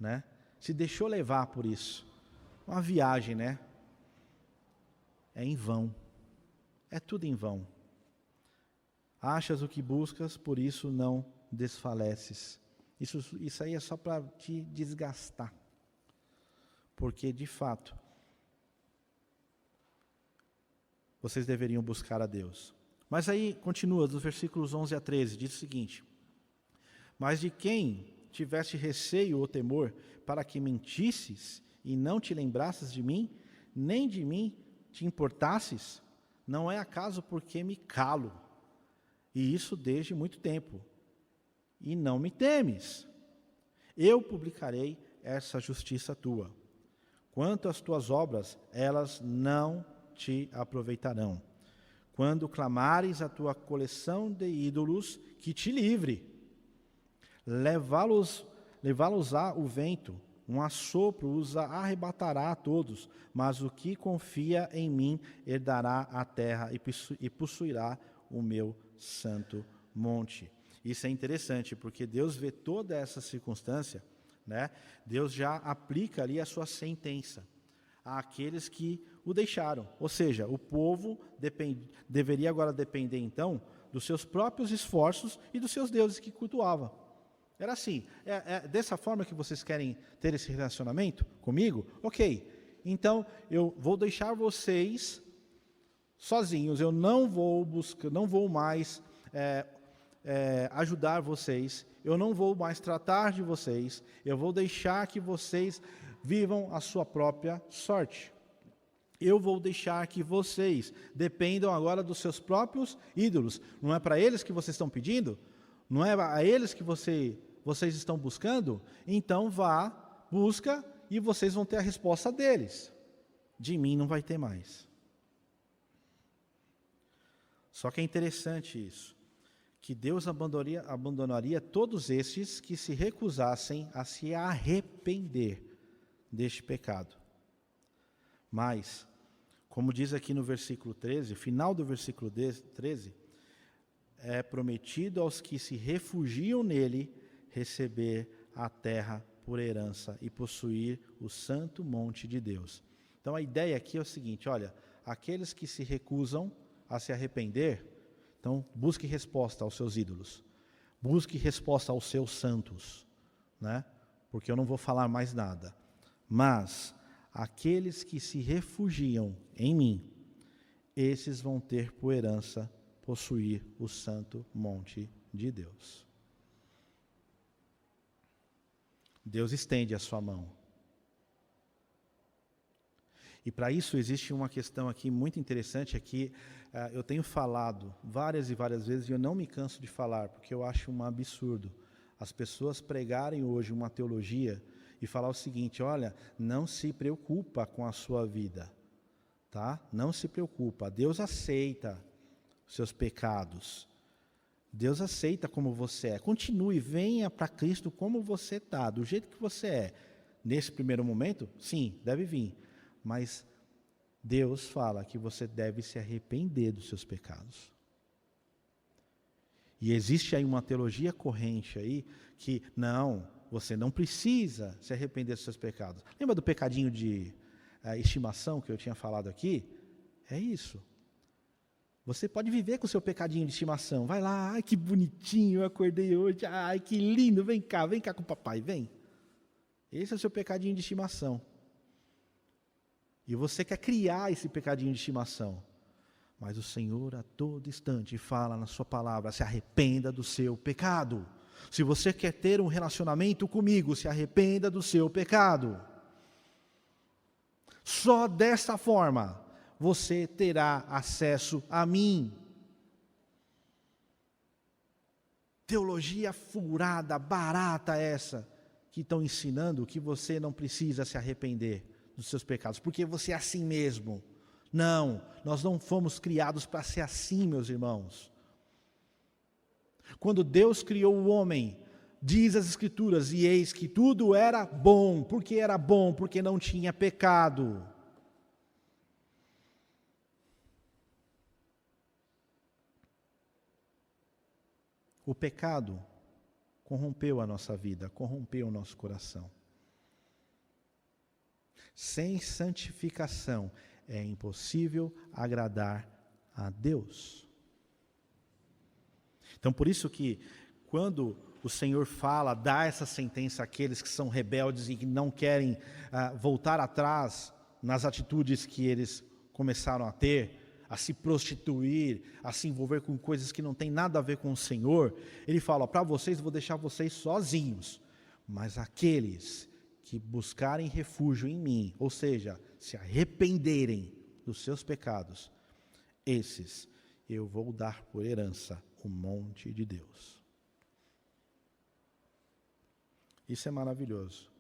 né? Se deixou levar por isso. Uma viagem, né? É em vão. É tudo em vão. Achas o que buscas, por isso não desfaleces. Isso aí é só para te desgastar. Porque, de fato, vocês deveriam buscar a Deus. Mas aí, continua, dos versículos 11 a 13, diz o seguinte: mas de quem tiveste receio ou temor, para que mentisses e não te lembrasses de mim, nem de mim te importasses, não é acaso porque me calo, e isso desde muito tempo, e não me temes. Eu publicarei essa justiça tua. Quanto às tuas obras, elas não te aproveitarão. Quando clamares a tua coleção de ídolos, que te livre. Levá-los-á o vento, um assopro os arrebatará a todos, mas o que confia em mim herdará a terra e possuirá o meu santo monte. Isso é interessante, porque Deus vê toda essa circunstância, né? Deus já aplica ali a sua sentença àqueles que o deixaram. Ou seja, o povo deveria agora depender, então, dos seus próprios esforços e dos seus deuses que cultuava. Era assim, é dessa forma que vocês querem ter esse relacionamento comigo? Ok, então eu vou deixar vocês sozinhos, eu não vou mais ajudar vocês, eu não vou mais tratar de vocês, eu vou deixar que vocês vivam a sua própria sorte. Eu vou deixar que vocês dependam agora dos seus próprios ídolos. Não é para eles que vocês estão pedindo? Não é a eles que vocês estão buscando? Então vá, busca, e vocês vão ter a resposta deles. De mim não vai ter mais. Só que é interessante isso, que Deus abandonaria todos estes que se recusassem a se arrepender deste pecado. Mas, como diz aqui no versículo 13, final do versículo 13, é prometido aos que se refugiam nele receber a terra por herança e possuir o santo monte de Deus. Então a ideia aqui é o seguinte, olha, aqueles que se recusam a se arrepender, então busque resposta aos seus ídolos, busque resposta aos seus santos, né? Porque eu não vou falar mais nada. Mas aqueles que se refugiam em mim, esses vão ter por herança possuir o santo monte de Deus. Deus estende a sua mão. E para isso existe uma questão aqui muito interessante, aqui eu tenho falado várias e várias vezes e eu não me canso de falar, porque eu acho um absurdo as pessoas pregarem hoje uma teologia e falar o seguinte, olha, não se preocupa com a sua vida, tá? Não se preocupa, Deus aceita os seus pecados, Deus aceita como você é, continue, venha para Cristo como você está, do jeito que você é. Nesse primeiro momento, sim, deve vir, mas Deus fala que você deve se arrepender dos seus pecados. E existe aí uma teologia corrente aí que, não, você não precisa se arrepender dos seus pecados. Lembra do pecadinho de estimação que eu tinha falado aqui? É isso. Você pode viver com o seu pecadinho de estimação. Vai lá, ai que bonitinho, eu acordei hoje, ai que lindo, vem cá com o papai, vem. Esse é o seu pecadinho de estimação. E você quer criar esse pecadinho de estimação. Mas o Senhor a todo instante fala na sua palavra, se arrependa do seu pecado. Se você quer ter um relacionamento comigo, se arrependa do seu pecado. Só dessa forma você terá acesso a mim. Teologia furada, barata essa, que estão ensinando que você não precisa se arrepender dos seus pecados, porque você é assim mesmo. Não, nós não fomos criados para ser assim, meus irmãos. Quando Deus criou o homem, diz as Escrituras, e eis que tudo era bom. Por que era bom? Porque não tinha pecado. O pecado corrompeu a nossa vida, corrompeu o nosso coração. Sem santificação é impossível agradar a Deus. Então, por isso que, quando o Senhor fala, dá essa sentença àqueles que são rebeldes e que não querem voltar atrás nas atitudes que eles começaram a ter, a se prostituir, a se envolver com coisas que não tem nada a ver com o Senhor, Ele fala, para vocês, vou deixar vocês sozinhos, mas aqueles que buscarem refúgio em mim, ou seja, se arrependerem dos seus pecados, esses eu vou dar por herança o monte de Deus. Isso é maravilhoso.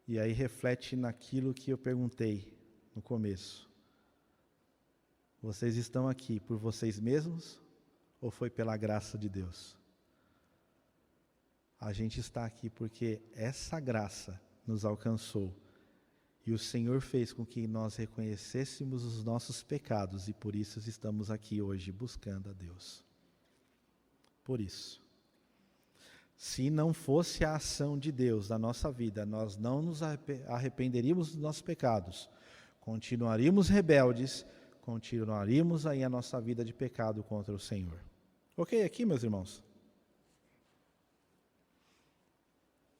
E aí reflete naquilo que eu perguntei no começo. Vocês estão aqui por vocês mesmos ou foi pela graça de Deus? A gente está aqui porque essa graça nos alcançou. E o Senhor fez com que nós reconhecêssemos os nossos pecados e por isso estamos aqui hoje buscando a Deus. Por isso. Se não fosse a ação de Deus na nossa vida, nós não nos arrependeríamos dos nossos pecados, continuaríamos rebeldes, continuaríamos aí a nossa vida de pecado contra o Senhor. Ok aqui, meus irmãos?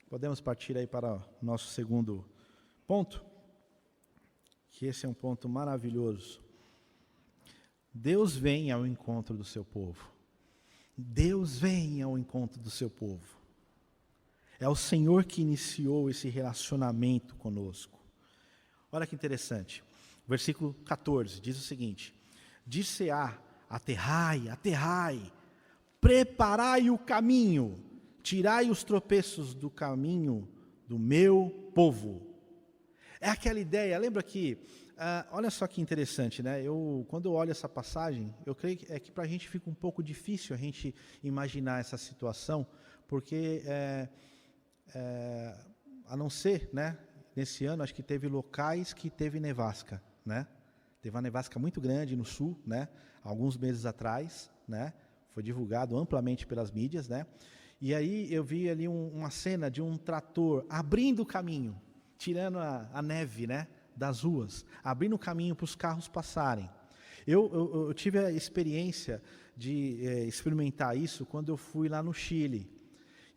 Podemos partir aí para o nosso segundo ponto, que esse é um ponto maravilhoso. Deus vem ao encontro do seu povo. Deus vem ao encontro do seu povo. É o Senhor que iniciou esse relacionamento conosco. Olha que interessante. Versículo 14 diz o seguinte: dir-se-á, aterrai, aterrai, preparai o caminho, tirai os tropeços do caminho do meu povo. É aquela ideia, lembra que, olha só que interessante, né? Quando eu olho essa passagem, eu creio que para a gente fica um pouco difícil a gente imaginar essa situação, porque, a não ser, né, nesse ano, acho que teve locais que teve nevasca, né? Teve uma nevasca muito grande no sul, né? Alguns meses atrás, né? Foi divulgado amplamente pelas mídias, né? E aí eu vi ali uma cena de um trator abrindo o caminho, tirando a neve, né, das ruas, abrindo o caminho para os carros passarem. Eu tive a experiência de experimentar isso quando eu fui lá no Chile.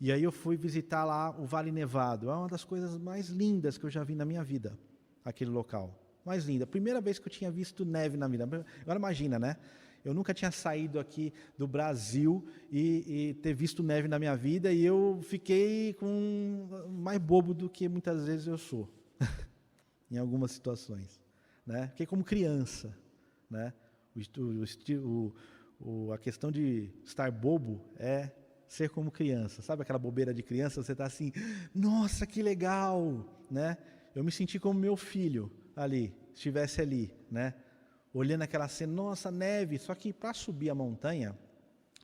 E aí eu fui visitar lá o Vale Nevado. É uma das coisas mais lindas que eu já vi na minha vida, aquele local. Mais linda. Primeira vez que eu tinha visto neve na vida. Agora imagina, né? Eu nunca tinha saído aqui do Brasil e ter visto neve na minha vida, e eu fiquei mais bobo do que muitas vezes eu sou, em algumas situações, né? Fiquei como criança, né? A questão de estar bobo é ser como criança, sabe aquela bobeira de criança, você está assim, nossa, que legal, né? Eu me senti como meu filho ali, estivesse ali, né? Olhando aquela cena, nossa, neve, só que para subir a montanha,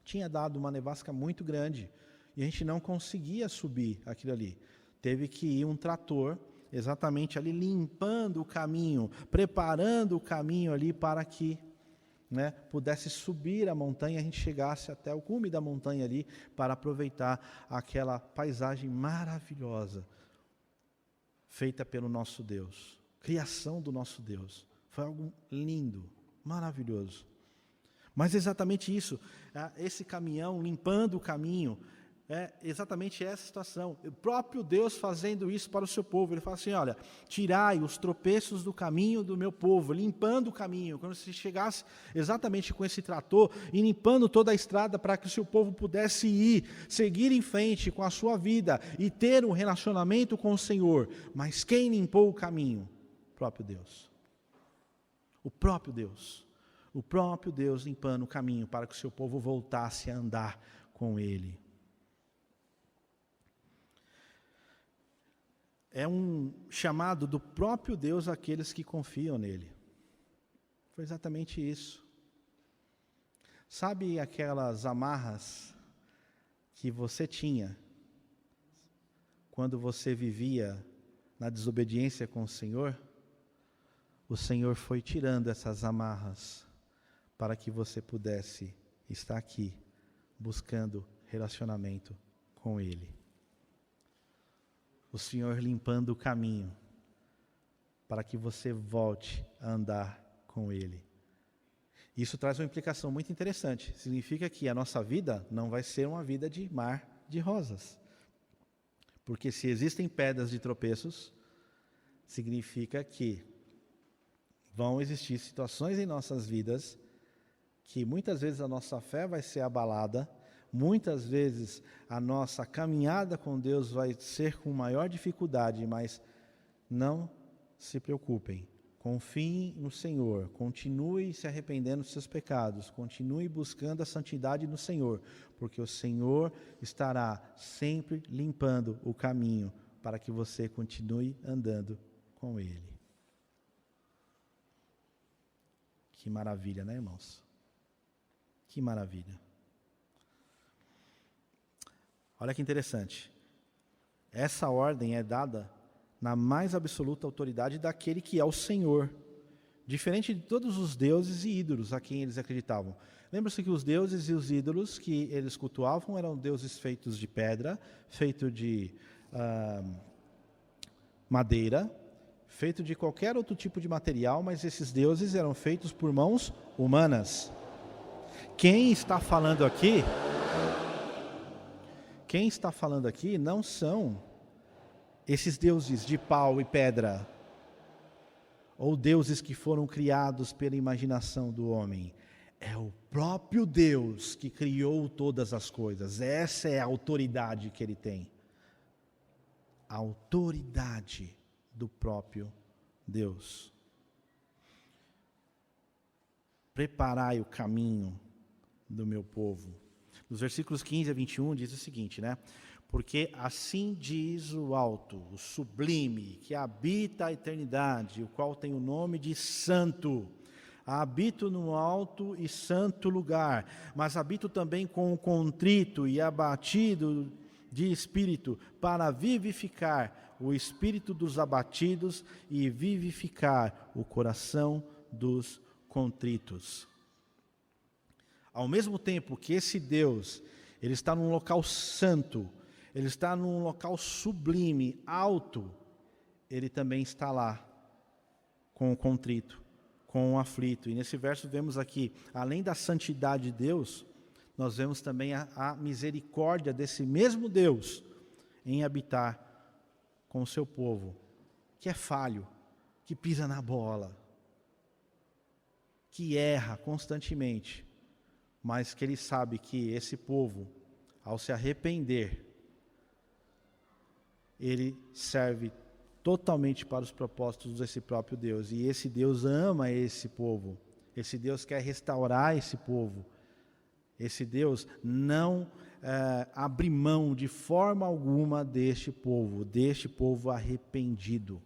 tinha dado uma nevasca muito grande, e a gente não conseguia subir aquilo ali. Teve que ir um trator, exatamente ali, limpando o caminho, preparando o caminho ali para que, né, pudesse subir a montanha, e a gente chegasse até o cume da montanha ali, para aproveitar aquela paisagem maravilhosa, feita pelo nosso Deus, criação do nosso Deus. Foi algo lindo, maravilhoso. Mas exatamente isso, esse caminhão limpando o caminho, é exatamente essa situação. O próprio Deus fazendo isso para o seu povo. Ele fala assim, olha, tirai os tropeços do caminho do meu povo, limpando o caminho. Quando você chegasse exatamente com esse trator e limpando toda a estrada para que o seu povo pudesse ir, seguir em frente com a sua vida e ter um relacionamento com o Senhor. Mas quem limpou o caminho? O próprio Deus. O próprio Deus limpando o caminho para que o seu povo voltasse a andar com Ele. É um chamado do próprio Deus àqueles que confiam nele. Foi exatamente isso. Sabe aquelas amarras que você tinha quando você vivia na desobediência com o Senhor? O Senhor foi tirando essas amarras para que você pudesse estar aqui buscando relacionamento com Ele. O Senhor limpando o caminho para que você volte a andar com Ele. Isso traz uma implicação muito interessante. Significa que a nossa vida não vai ser uma vida de mar de rosas. Porque se existem pedras de tropeços, significa que vão existir situações em nossas vidas que muitas vezes a nossa fé vai ser abalada, muitas vezes a nossa caminhada com Deus vai ser com maior dificuldade, mas não se preocupem. Confiem no Senhor, continue se arrependendo dos seus pecados, continue buscando a santidade no Senhor, porque o Senhor estará sempre limpando o caminho para que você continue andando com Ele. Que maravilha, né, irmãos? Que maravilha. Olha que interessante. Essa ordem é dada na mais absoluta autoridade daquele que é o Senhor, diferente de todos os deuses e ídolos a quem eles acreditavam. Lembra-se que os deuses e os ídolos que eles cultuavam eram deuses feitos de pedra, feito de madeira, feito de qualquer outro tipo de material, mas esses deuses eram feitos por mãos humanas. Quem está falando aqui não são esses deuses de pau e pedra, ou deuses que foram criados pela imaginação do homem. É o próprio Deus que criou todas as coisas. Essa é a autoridade que ele tem. A autoridade do próprio Deus. Preparai o caminho do meu povo. Nos versículos 15 a 21 diz o seguinte, né? Porque assim diz o alto, o sublime, que habita a eternidade, o qual tem o nome de santo. Habito no alto e santo lugar, mas habito também com o contrito e abatido de espírito, para vivificar o espírito dos abatidos e vivificar o coração dos contritos. Ao mesmo tempo que esse Deus, ele está num local santo, ele está num local sublime, alto, ele também está lá com o contrito, com o aflito. E nesse verso vemos aqui, além da santidade de Deus, nós vemos também a misericórdia desse mesmo Deus em habitar com o seu povo, que é falho, que pisa na bola, que erra constantemente, mas que ele sabe que esse povo, ao se arrepender, ele serve totalmente para os propósitos desse próprio Deus. E esse Deus ama esse povo. Esse Deus quer restaurar esse povo. Esse Deus não abre mão de forma alguma deste povo arrependido,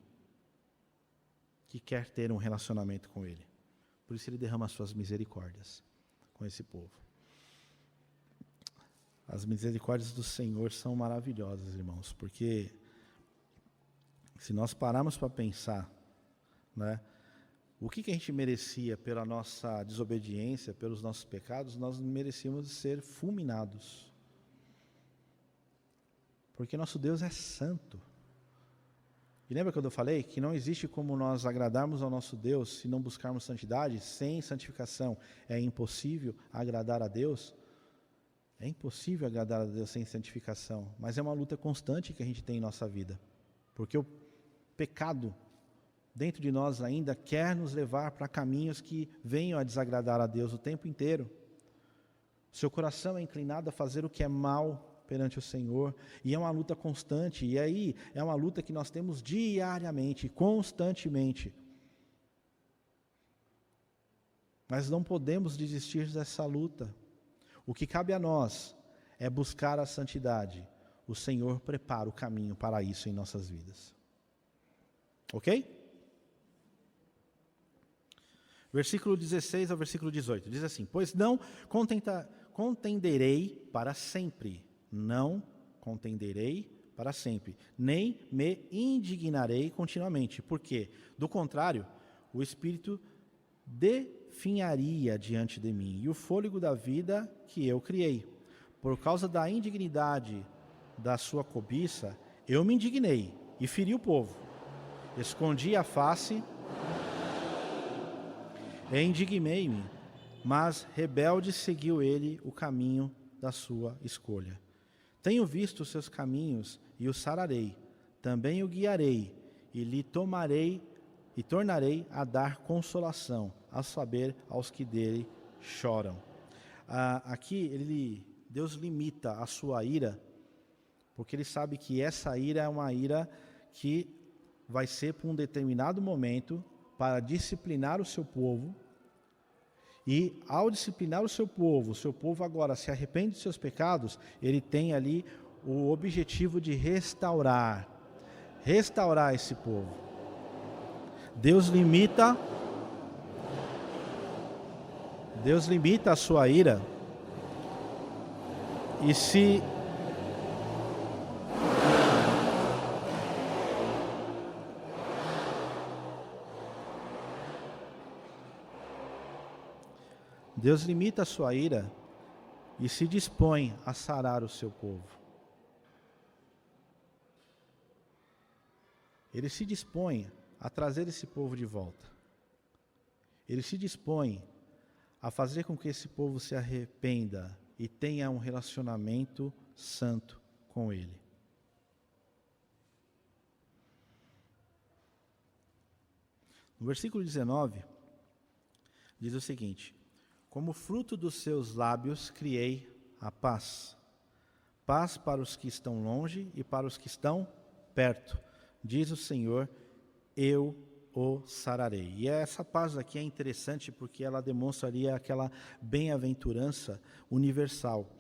que quer ter um relacionamento com Ele. Por isso Ele derrama as suas misericórdias com esse povo. As misericórdias do Senhor são maravilhosas, irmãos, porque se nós pararmos para pensar, né, o que a gente merecia pela nossa desobediência, pelos nossos pecados, nós merecíamos ser fulminados. Porque nosso Deus é santo. E lembra quando eu falei que não existe como nós agradarmos ao nosso Deus se não buscarmos santidade? Sem santificação é impossível agradar a Deus. É impossível agradar a Deus sem santificação, mas é uma luta constante que a gente tem em nossa vida. Porque o pecado dentro de nós ainda quer nos levar para caminhos que venham a desagradar a Deus o tempo inteiro. Seu coração é inclinado a fazer o que é mal perante o Senhor, e é uma luta constante, e aí é uma luta que nós temos diariamente, constantemente. Mas não podemos desistir dessa luta. O que cabe a nós é buscar a santidade. O Senhor prepara o caminho para isso em nossas vidas. Ok? Versículo 16 ao versículo 18. Diz assim: pois não contenderei para sempre. Não contenderei para sempre. Nem me indignarei continuamente. Porque, do contrário, o Espírito definharia diante de mim, e o fôlego da vida que eu criei. Por causa da indignidade da sua cobiça, eu me indignei e feri o povo. Escondi a face e indignei-me, mas rebelde seguiu ele o caminho da sua escolha. Tenho visto os seus caminhos e o sararei, também o guiarei e lhe tomarei e tornarei a dar consolação, a saber, aos que dele choram. Aqui Deus limita a sua ira, porque ele sabe que essa ira é uma ira que vai ser por um determinado momento para disciplinar o seu povo. E ao disciplinar o seu povo agora se arrepende de seus pecados, ele tem ali o objetivo de restaurar esse povo. Deus limita a sua ira, e se Deus limita a sua ira e se dispõe a sarar o seu povo. Ele se dispõe a trazer esse povo de volta. Ele se dispõe a fazer com que esse povo se arrependa e tenha um relacionamento santo com Ele. No versículo 19, diz o seguinte: como fruto dos seus lábios criei a paz. Paz para os que estão longe e para os que estão perto. Diz o Senhor, eu o sararei. E essa paz aqui é interessante porque ela demonstraria aquela bem-aventurança universal,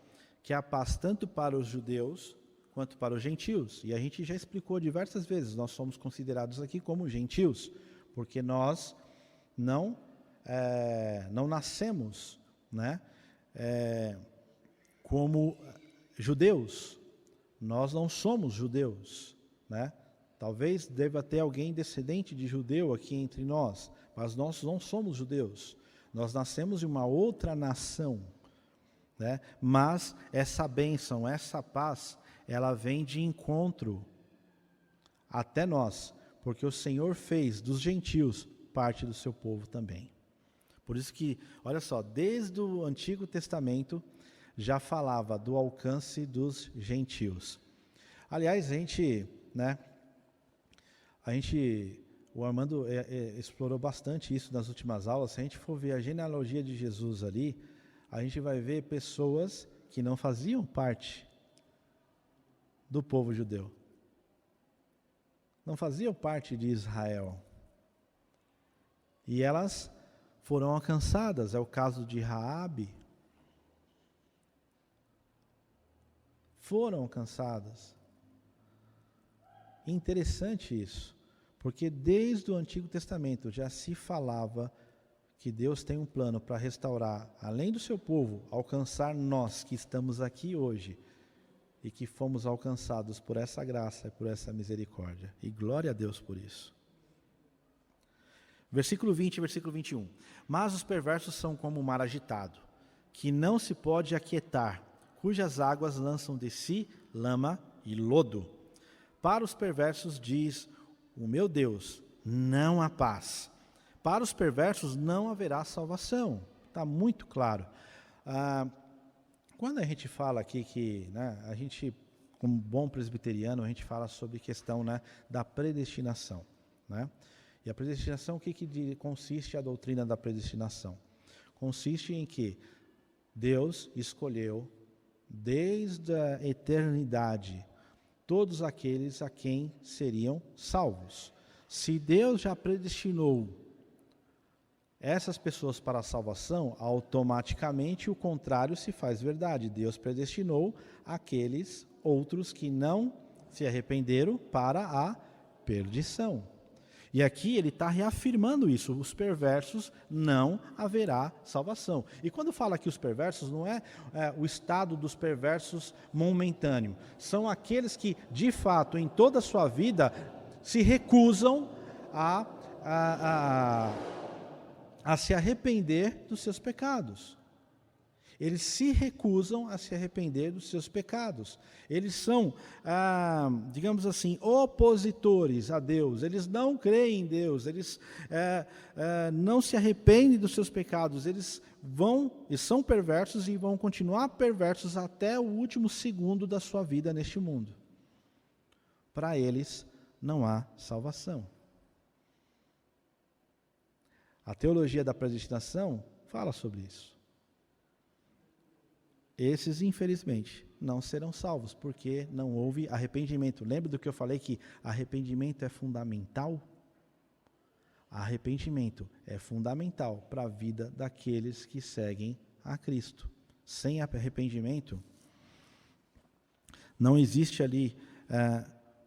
que é a paz tanto para os judeus quanto para os gentios. E a gente já explicou diversas vezes, nós somos considerados aqui como gentios, porque nós não nascemos, né, como judeus. Nós não somos judeus, né? Talvez deva ter alguém descendente de judeu aqui entre nós, mas nós não somos judeus. Nós nascemos de uma outra nação, né? Mas essa bênção, essa paz, ela vem de encontro até nós, porque o Senhor fez dos gentios parte do seu povo também. Por isso que, olha só, desde o Antigo Testamento já falava do alcance dos gentios. Aliás, o Armando explorou bastante isso nas últimas aulas. Se a gente for ver a genealogia de Jesus ali, a gente vai ver pessoas que não faziam parte do povo judeu. Não faziam parte de Israel. E elas foram alcançadas. É o caso de Raabe. Foram alcançadas. Interessante isso, porque desde o Antigo Testamento já se falava que Deus tem um plano para restaurar, além do seu povo, alcançar nós que estamos aqui hoje e que fomos alcançados por essa graça e por essa misericórdia. E glória a Deus por isso. Versículo 20 e versículo 21. Mas os perversos são como o mar agitado, que não se pode aquietar, cujas águas lançam de si lama e lodo. Para os perversos diz o meu Deus, não há paz. Para os perversos não haverá salvação. Está muito claro. Quando a gente fala aqui que, né, a gente, como bom presbiteriano, a gente fala sobre questão, né, da predestinação. Né? E a predestinação, o que consiste a doutrina da predestinação? Consiste em que Deus escolheu, desde a eternidade, todos aqueles a quem seriam salvos. Se Deus já predestinou essas pessoas para a salvação, automaticamente o contrário se faz verdade. Deus predestinou aqueles outros que não se arrependeram para a perdição. E aqui ele está reafirmando isso, os perversos não haverá salvação. E quando fala aqui os perversos, não é o estado dos perversos momentâneo. São aqueles que, de fato, em toda a sua vida, se recusam a se arrepender dos seus pecados. Eles se recusam a se arrepender dos seus pecados. Eles são, digamos assim, opositores a Deus. Eles não creem em Deus. Eles não se arrependem dos seus pecados. Eles são perversos e vão continuar perversos até o último segundo da sua vida neste mundo. Para eles não há salvação. A teologia da predestinação fala sobre isso. Esses, infelizmente, não serão salvos, porque não houve arrependimento. Lembra do que eu falei que arrependimento é fundamental? Arrependimento é fundamental para a vida daqueles que seguem a Cristo. Sem arrependimento, não existe ali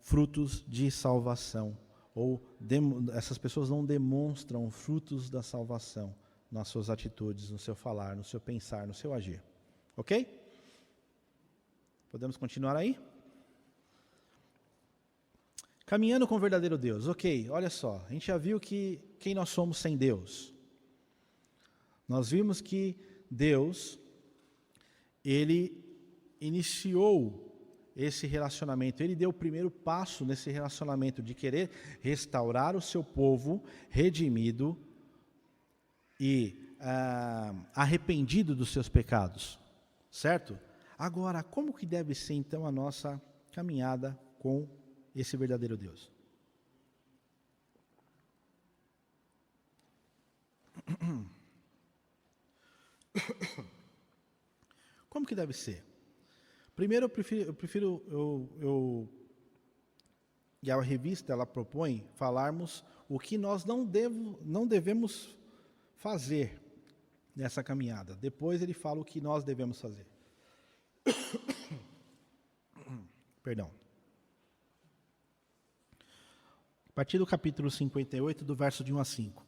frutos de salvação. Ou essas pessoas não demonstram frutos da salvação nas suas atitudes, no seu falar, no seu pensar, no seu agir. Ok? Podemos continuar aí? Caminhando com o verdadeiro Deus. Ok, olha só. A gente já viu quem nós somos sem Deus. Nós vimos que Deus, ele iniciou esse relacionamento, ele deu o primeiro passo nesse relacionamento de querer restaurar o seu povo redimido e arrependido dos seus pecados, certo? Agora, como que deve ser então a nossa caminhada com esse verdadeiro Deus? Como que deve ser? Primeiro, e a revista ela propõe falarmos o que nós não devemos fazer nessa caminhada. Depois ele fala o que nós devemos fazer. Perdão. A partir do capítulo 58, do verso de 1 a 5.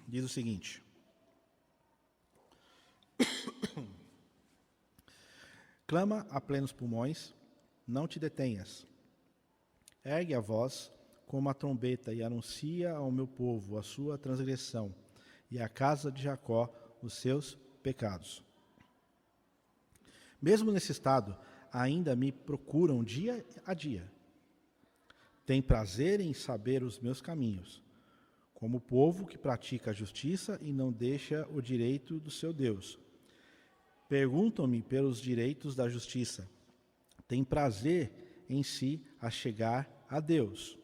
Diz o seguinte: clama a plenos pulmões, não te detenhas. Ergue a voz como a trombeta e anuncia ao meu povo a sua transgressão e à casa de Jacó os seus pecados. Mesmo nesse estado, ainda me procuram dia a dia. Tem prazer em saber os meus caminhos, como o povo que pratica a justiça e não deixa o direito do seu Deus. Perguntam-me pelos direitos da justiça. Tem prazer em si a chegar a Deus.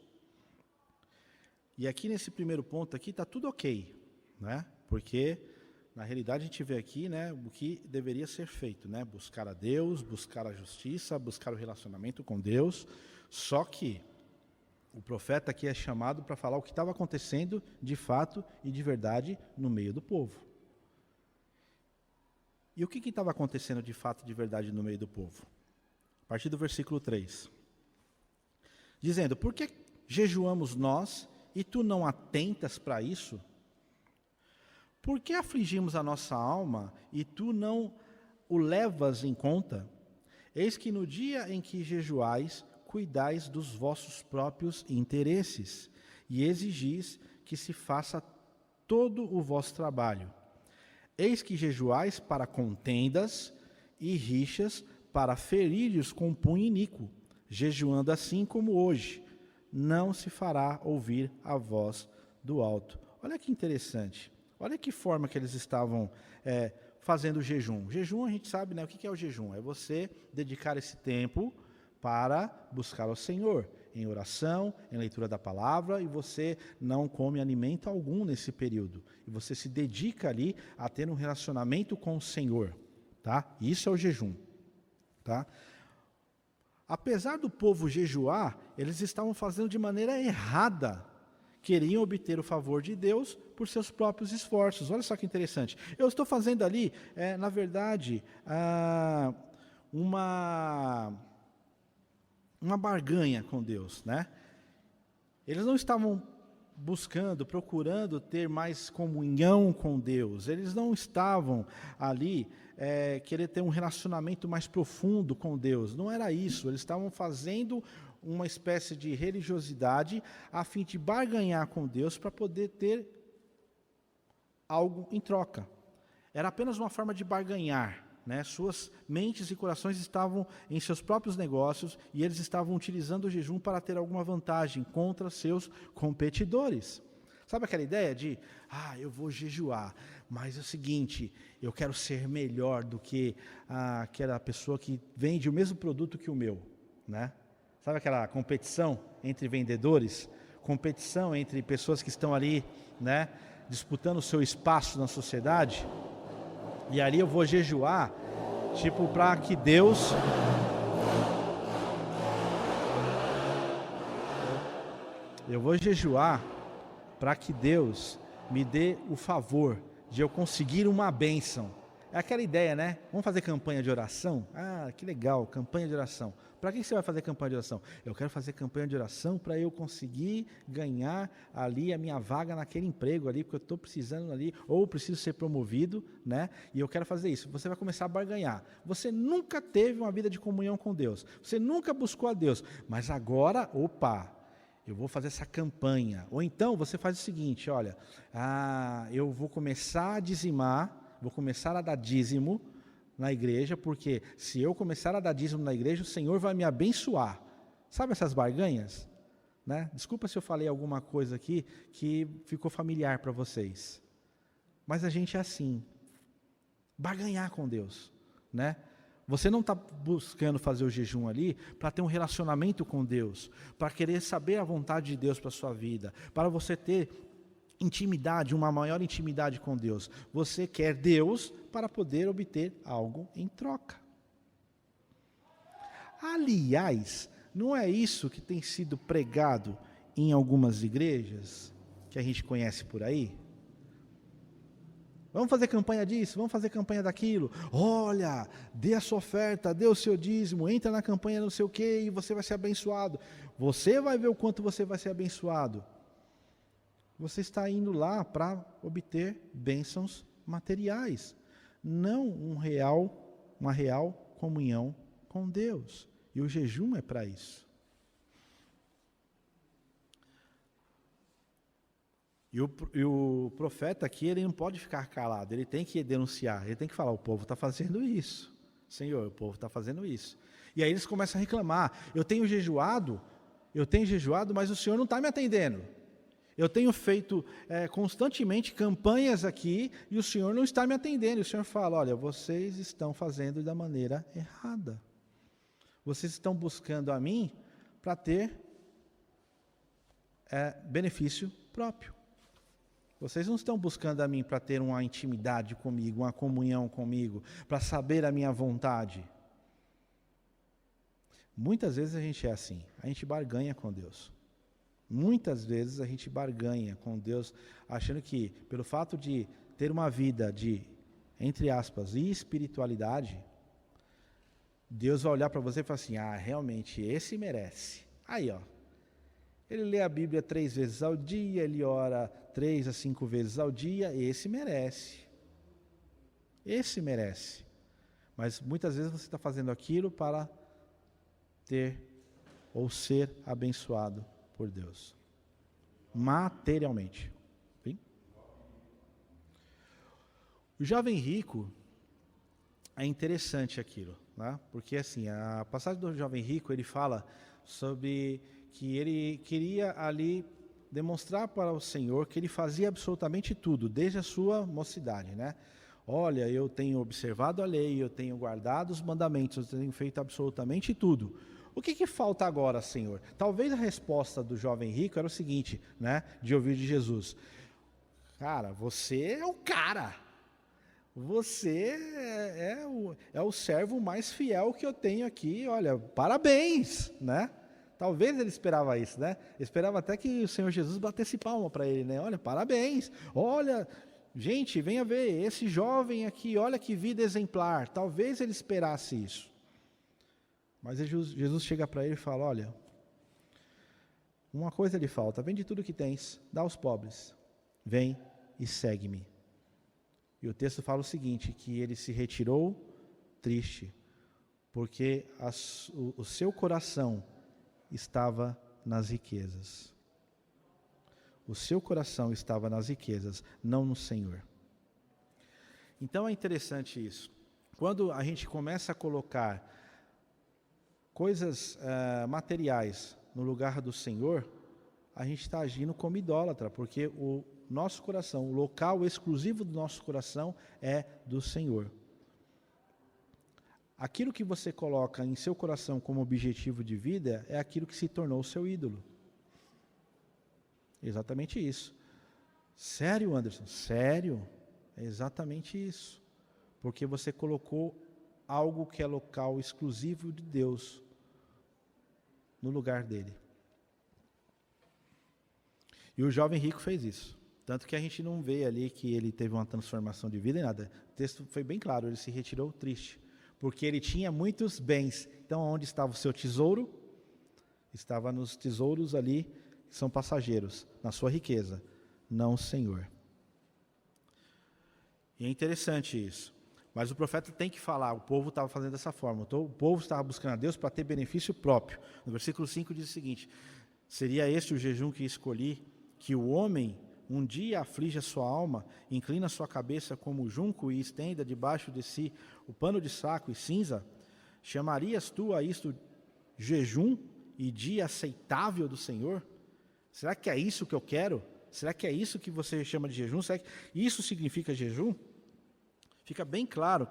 E aqui nesse primeiro ponto aqui está tudo ok, né? Porque na realidade a gente vê aqui, né, o que deveria ser feito, né? Buscar a Deus, buscar a justiça, buscar o relacionamento com Deus. Só que o profeta aqui é chamado para falar o que estava acontecendo de fato e de verdade no meio do povo. E o que estava acontecendo de fato e de verdade no meio do povo? A partir do versículo 3. Dizendo: por que jejuamos nós e tu não atentas para isso? Por que afligimos a nossa alma e tu não o levas em conta? Eis que no dia em que jejuais, cuidais dos vossos próprios interesses e exigis que se faça todo o vosso trabalho. Eis que jejuais para contendas e rixas, para ferir-lhes com punho iníquo, jejuando assim como hoje. Não se fará ouvir a voz do alto. Olha que interessante. Olha que forma que eles estavam fazendo o jejum. Jejum, a gente sabe, né? O que é o jejum? É você dedicar esse tempo para buscar ao Senhor, em oração, em leitura da palavra, e você não come alimento algum nesse período. E você se dedica ali a ter um relacionamento com o Senhor, tá? Isso é o jejum, tá? Apesar do povo jejuar, eles estavam fazendo de maneira errada. Queriam obter o favor de Deus por seus próprios esforços. Olha só que interessante. Eu estou fazendo ali, na verdade, uma barganha com Deus, né? Eles não estavam procurando ter mais comunhão com Deus. Eles não estavam ali querer ter um relacionamento mais profundo com Deus. Não era isso. Eles estavam fazendo uma espécie de religiosidade a fim de barganhar com Deus para poder ter algo em troca. Era apenas uma forma de barganhar, né? Suas mentes e corações estavam em seus próprios negócios e eles estavam utilizando o jejum para ter alguma vantagem contra seus competidores. Sabe aquela ideia de, eu vou jejuar, mas é o seguinte, eu quero ser melhor do que aquela pessoa que vende o mesmo produto que o meu, né? Sabe aquela competição entre vendedores? Competição entre pessoas que estão ali, né, disputando o seu espaço na sociedade? E ali eu vou jejuar, tipo, para que Deus... Eu vou jejuar para que Deus me dê o favor de eu conseguir uma bênção. É aquela ideia, né? Vamos fazer campanha de oração? Que legal, campanha de oração. Para que você vai fazer campanha de oração? Eu quero fazer campanha de oração para eu conseguir ganhar ali a minha vaga naquele emprego ali, porque eu estou precisando ali, ou preciso ser promovido, né? E eu quero fazer isso. Você vai começar a barganhar. Você nunca teve uma vida de comunhão com Deus. Você nunca buscou a Deus. Mas agora, eu vou fazer essa campanha. Ou então você faz o seguinte, olha, eu vou começar a dizimar, vou começar a dar dízimo na igreja, porque se eu começar a dar dízimo na igreja, o Senhor vai me abençoar. Sabe essas barganhas? Né? Desculpa se eu falei alguma coisa aqui que ficou familiar para vocês. Mas a gente é assim, barganhar com Deus, né? Você não está buscando fazer o jejum ali para ter um relacionamento com Deus, para querer saber a vontade de Deus para a sua vida, para você ter intimidade, uma maior intimidade com Deus. Você quer Deus para poder obter algo em troca. Aliás, não é isso que tem sido pregado em algumas igrejas que a gente conhece por aí? Vamos fazer campanha disso, vamos fazer campanha daquilo. Olha, dê a sua oferta, dê o seu dízimo, entra na campanha não sei o quê e você vai ser abençoado. Você vai ver o quanto você vai ser abençoado. Você está indo lá para obter bênçãos materiais, não uma real comunhão com Deus. E o jejum é para isso. E o profeta aqui, ele não pode ficar calado, ele tem que denunciar, ele tem que falar, o povo está fazendo isso. Senhor, o povo está fazendo isso. E aí eles começam a reclamar, eu tenho jejuado, mas o Senhor não está me atendendo. Eu tenho feito constantemente campanhas aqui e o Senhor não está me atendendo. E o Senhor fala, olha, vocês estão fazendo da maneira errada. Vocês estão buscando a mim para ter benefício próprio. Vocês não estão buscando a mim para ter uma intimidade comigo, uma comunhão comigo, para saber a minha vontade. Muitas vezes a gente é assim, a gente barganha com Deus. Muitas vezes a gente barganha com Deus, achando que pelo fato de ter uma vida de, entre aspas, espiritualidade, Deus vai olhar para você e falar assim, realmente, esse merece. Aí, ó. Ele lê a Bíblia 3 vezes ao dia, ele ora 3 a 5 vezes ao dia, esse merece. Esse merece. Mas muitas vezes você está fazendo aquilo para ter ou ser abençoado por Deus. Materialmente. Sim? O jovem rico, é interessante aquilo, né? Porque assim, a passagem do jovem rico, ele fala sobre que ele queria ali demonstrar para o Senhor que ele fazia absolutamente tudo, desde a sua mocidade, né? Olha, eu tenho observado a lei, eu tenho guardado os mandamentos, eu tenho feito absolutamente tudo. O que falta agora, Senhor? Talvez a resposta do jovem rico era o seguinte, né? De ouvir de Jesus. Cara, você é o cara. Você é o servo mais fiel que eu tenho aqui. Olha, parabéns, né? Talvez ele esperava isso, né? Esperava até que o Senhor Jesus batesse palma para ele, né? Olha, parabéns. Olha, gente, venha ver, esse jovem aqui, olha que vida exemplar. Talvez ele esperasse isso. Mas Jesus chega para ele e fala, olha, uma coisa lhe falta, vende tudo que tens, dá aos pobres, vem e segue-me. E o texto fala o seguinte, que ele se retirou triste, porque o seu coração estava nas riquezas. O seu coração estava nas riquezas, não no Senhor. Então é interessante isso. Quando a gente começa a colocar coisas materiais no lugar do Senhor, a gente está agindo como idólatra, porque o nosso coração, o local exclusivo do nosso coração é do Senhor. Aquilo que você coloca em seu coração como objetivo de vida é aquilo que se tornou o seu ídolo. Exatamente isso. Sério, Anderson? Sério? É exatamente isso. Porque você colocou algo que é local exclusivo de Deus no lugar dele. E o jovem rico fez isso. Tanto que a gente não vê ali que ele teve uma transformação de vida e nada. O texto foi bem claro, ele se retirou triste. Porque ele tinha muitos bens. Então, onde estava o seu tesouro? Estava nos tesouros ali, que são passageiros, na sua riqueza, não o Senhor. E é interessante isso. Mas o profeta tem que falar, o povo estava fazendo dessa forma. Então, o povo estava buscando a Deus para ter benefício próprio. No versículo 5 diz o seguinte, Seria este o jejum que escolhi, que o homem um dia aflige a sua alma, inclina a sua cabeça como junco e estenda debaixo de si o pano de saco e cinza? Chamarias tu a isto jejum e dia aceitável do Senhor? Será que é isso que eu quero? Será que é isso que você chama de jejum? Será que isso significa jejum? Fica bem claro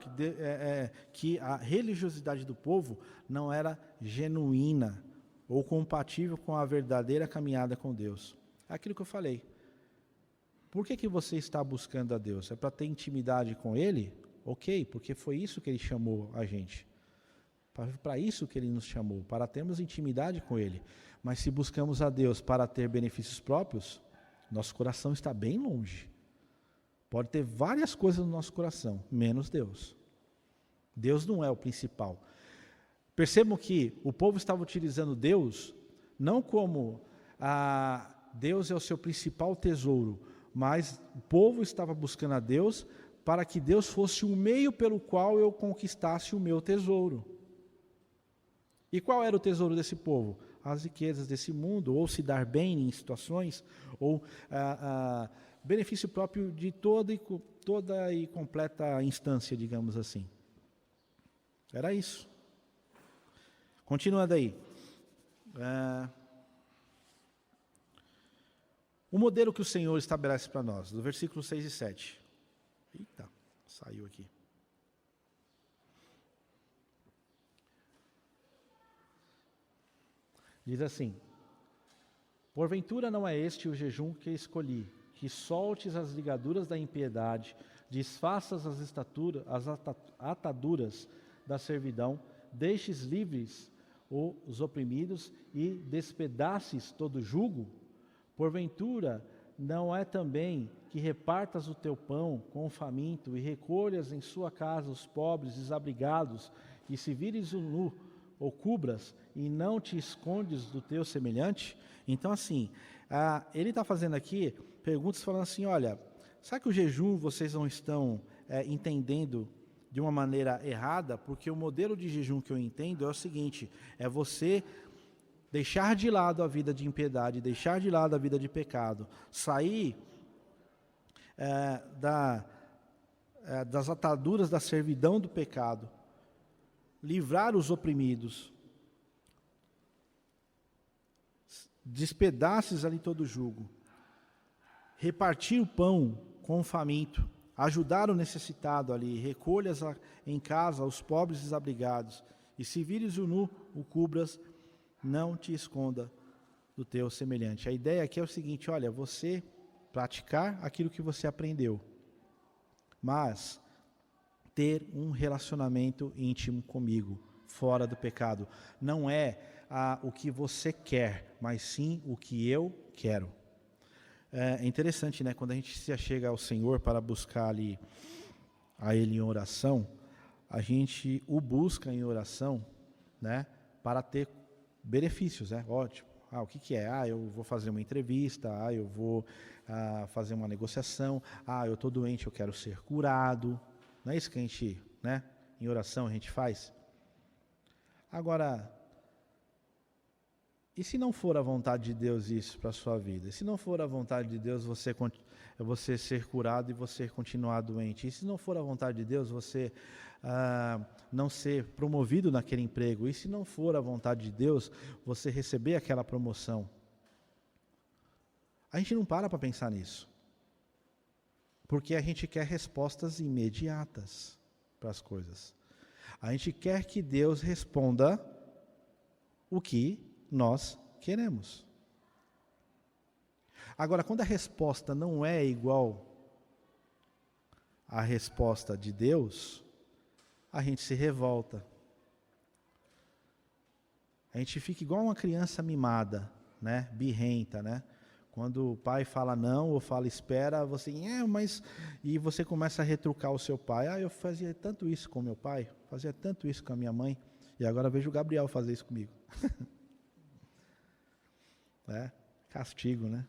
que a religiosidade do povo não era genuína ou compatível com a verdadeira caminhada com Deus. É aquilo que eu falei. Por que você está buscando a Deus? É para ter intimidade com Ele? Ok, porque foi isso que Ele chamou a gente. Para isso que Ele nos chamou, para termos intimidade com Ele. Mas se buscamos a Deus para ter benefícios próprios, nosso coração está bem longe. Pode ter várias coisas no nosso coração, menos Deus. Deus não é o principal. Percebam que o povo estava utilizando Deus, não como Deus é o seu principal tesouro, mas o povo estava buscando a Deus para que Deus fosse o meio pelo qual eu conquistasse o meu tesouro. E qual era o tesouro desse povo? As riquezas desse mundo, ou se dar bem em situações, ou benefício próprio de toda e completa instância, digamos assim. Era isso. Continuando aí. O modelo que o Senhor estabelece para nós, do versículo 6 e 7. Eita, saiu aqui. Diz assim: porventura não é este o jejum que escolhi, que soltes as ligaduras da impiedade, desfaças as ataduras da servidão, deixes livres os oprimidos e despedaces todo jugo? Porventura não é também que repartas o teu pão com o faminto e recolhas em sua casa os pobres desabrigados, e se vires o nu ou cubras e não te escondes do teu semelhante? Então assim, ele está fazendo aqui perguntas falando assim, olha, será que o jejum vocês não estão entendendo de uma maneira errada? Porque o modelo de jejum que eu entendo é o seguinte, é você deixar de lado a vida de impiedade, deixar de lado a vida de pecado, sair das ataduras da servidão do pecado, livrar os oprimidos, despedaces ali todo o jugo, repartir o pão com o faminto, ajudar o necessitado ali, recolhas em casa os pobres desabrigados, e se vires o nu, o cubras, não te esconda do teu semelhante. A ideia aqui é o seguinte, olha, você praticar aquilo que você aprendeu, mas ter um relacionamento íntimo comigo, fora do pecado. Não é o que você quer, mas sim o que eu quero. É interessante, né? Quando a gente se achega ao Senhor para buscar ali a Ele em oração, a gente o busca em oração, né? Para ter benefícios, né? Ótimo. O que é? Eu vou fazer uma entrevista, eu vou fazer uma negociação, eu estou doente, eu quero ser curado. Não é isso que a gente, né? Em oração a gente faz? Agora, e se não for a vontade de Deus isso para a sua vida? E se não for a vontade de Deus você ser curado e você continuar doente? E se não for a vontade de Deus você não ser promovido naquele emprego? E se não for a vontade de Deus você receber aquela promoção? A gente não para pensar nisso. Porque a gente quer respostas imediatas para as coisas. A gente quer que Deus responda o que nós queremos. Agora, quando a resposta não é igual à resposta de Deus, a gente se revolta. A gente fica igual uma criança mimada, né? Birrenta, né? Quando o pai fala não ou fala espera, você, mas... E você começa a retrucar o seu pai. Eu fazia tanto isso com meu pai, fazia tanto isso com a minha mãe, e agora vejo o Gabriel fazer isso comigo. Castigo, né?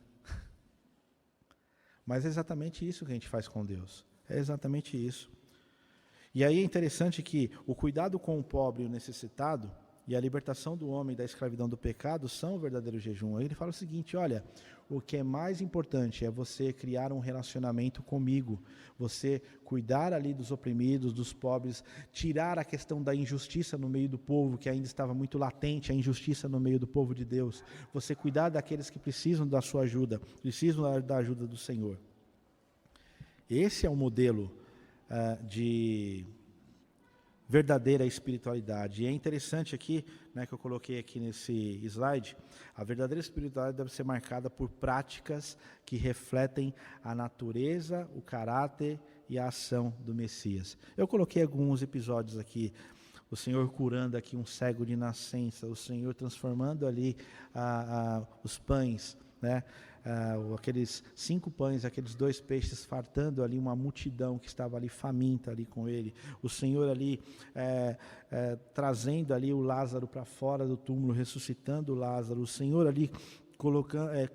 Mas é exatamente isso que a gente faz com Deus. É exatamente isso. E aí é interessante que o cuidado com o pobre e o necessitado e a libertação do homem da escravidão do pecado são o verdadeiro jejum. Aí ele fala o seguinte, olha, o que é mais importante é você criar um relacionamento comigo, você cuidar ali dos oprimidos, dos pobres, tirar a questão da injustiça no meio do povo, que ainda estava muito latente, a injustiça no meio do povo de Deus, você cuidar daqueles que precisam da sua ajuda, precisam da ajuda do Senhor. Esse é o modelo de verdadeira espiritualidade. E é interessante aqui, né, que eu coloquei aqui nesse slide, a verdadeira espiritualidade deve ser marcada por práticas que refletem a natureza, o caráter e a ação do Messias. Eu coloquei alguns episódios aqui, o Senhor curando aqui um cego de nascença, o Senhor transformando ali os pães, né? Aqueles 5 pães, aqueles 2 peixes, fartando ali uma multidão que estava ali faminta ali com ele. O Senhor ali trazendo ali o Lázaro para fora do túmulo, ressuscitando o Lázaro. O Senhor ali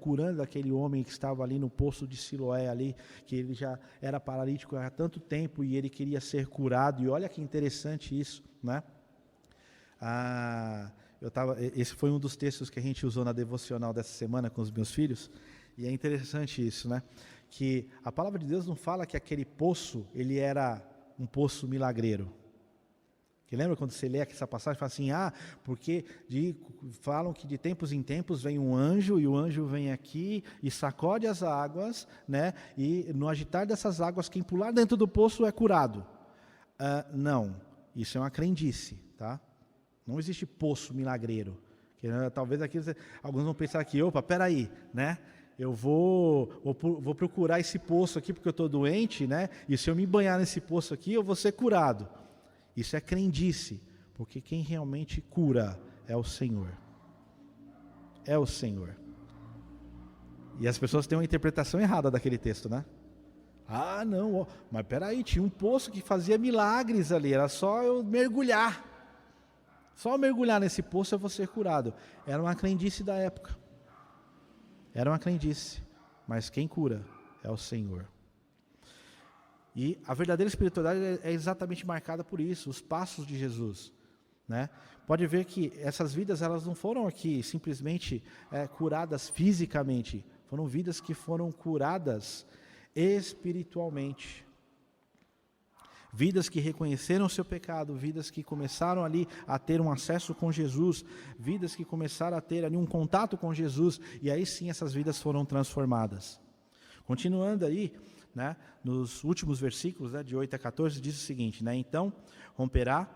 curando aquele homem que estava ali no poço de Siloé ali, que ele já era paralítico há tanto tempo e ele queria ser curado. E olha que interessante isso, né? Esse foi um dos textos que a gente usou na devocional dessa semana com os meus filhos, e é interessante isso, né? Que a palavra de Deus não fala que aquele poço, ele era um poço milagreiro. Que lembra quando você lê essa passagem, fala assim, porque falam que de tempos em tempos vem um anjo, e o anjo vem aqui e sacode as águas, né? E no agitar dessas águas, quem pular dentro do poço é curado. Não, isso é uma crendice, tá? Não existe poço milagreiro. Que, talvez aqui alguns vão pensar aqui, peraí, né? Eu vou procurar esse poço aqui porque eu estou doente, né? E se eu me banhar nesse poço aqui, eu vou ser curado. Isso é crendice, porque quem realmente cura é o Senhor. É o Senhor. E as pessoas têm uma interpretação errada daquele texto, né? Não, mas peraí, tinha um poço que fazia milagres ali, era só eu mergulhar. Só mergulhar nesse poço eu vou ser curado. Era uma crendice da época. Era uma crendice. Mas quem cura é o Senhor. E a verdadeira espiritualidade é exatamente marcada por isso, os passos de Jesus, né? Pode ver que essas vidas, elas não foram aqui simplesmente curadas fisicamente. Foram vidas que foram curadas espiritualmente. Vidas que reconheceram o seu pecado, vidas que começaram ali a ter um acesso com Jesus, vidas que começaram a ter ali um contato com Jesus, e aí sim essas vidas foram transformadas. Continuando aí, né, nos últimos versículos, né, de 8 a 14, diz o seguinte, né, então romperá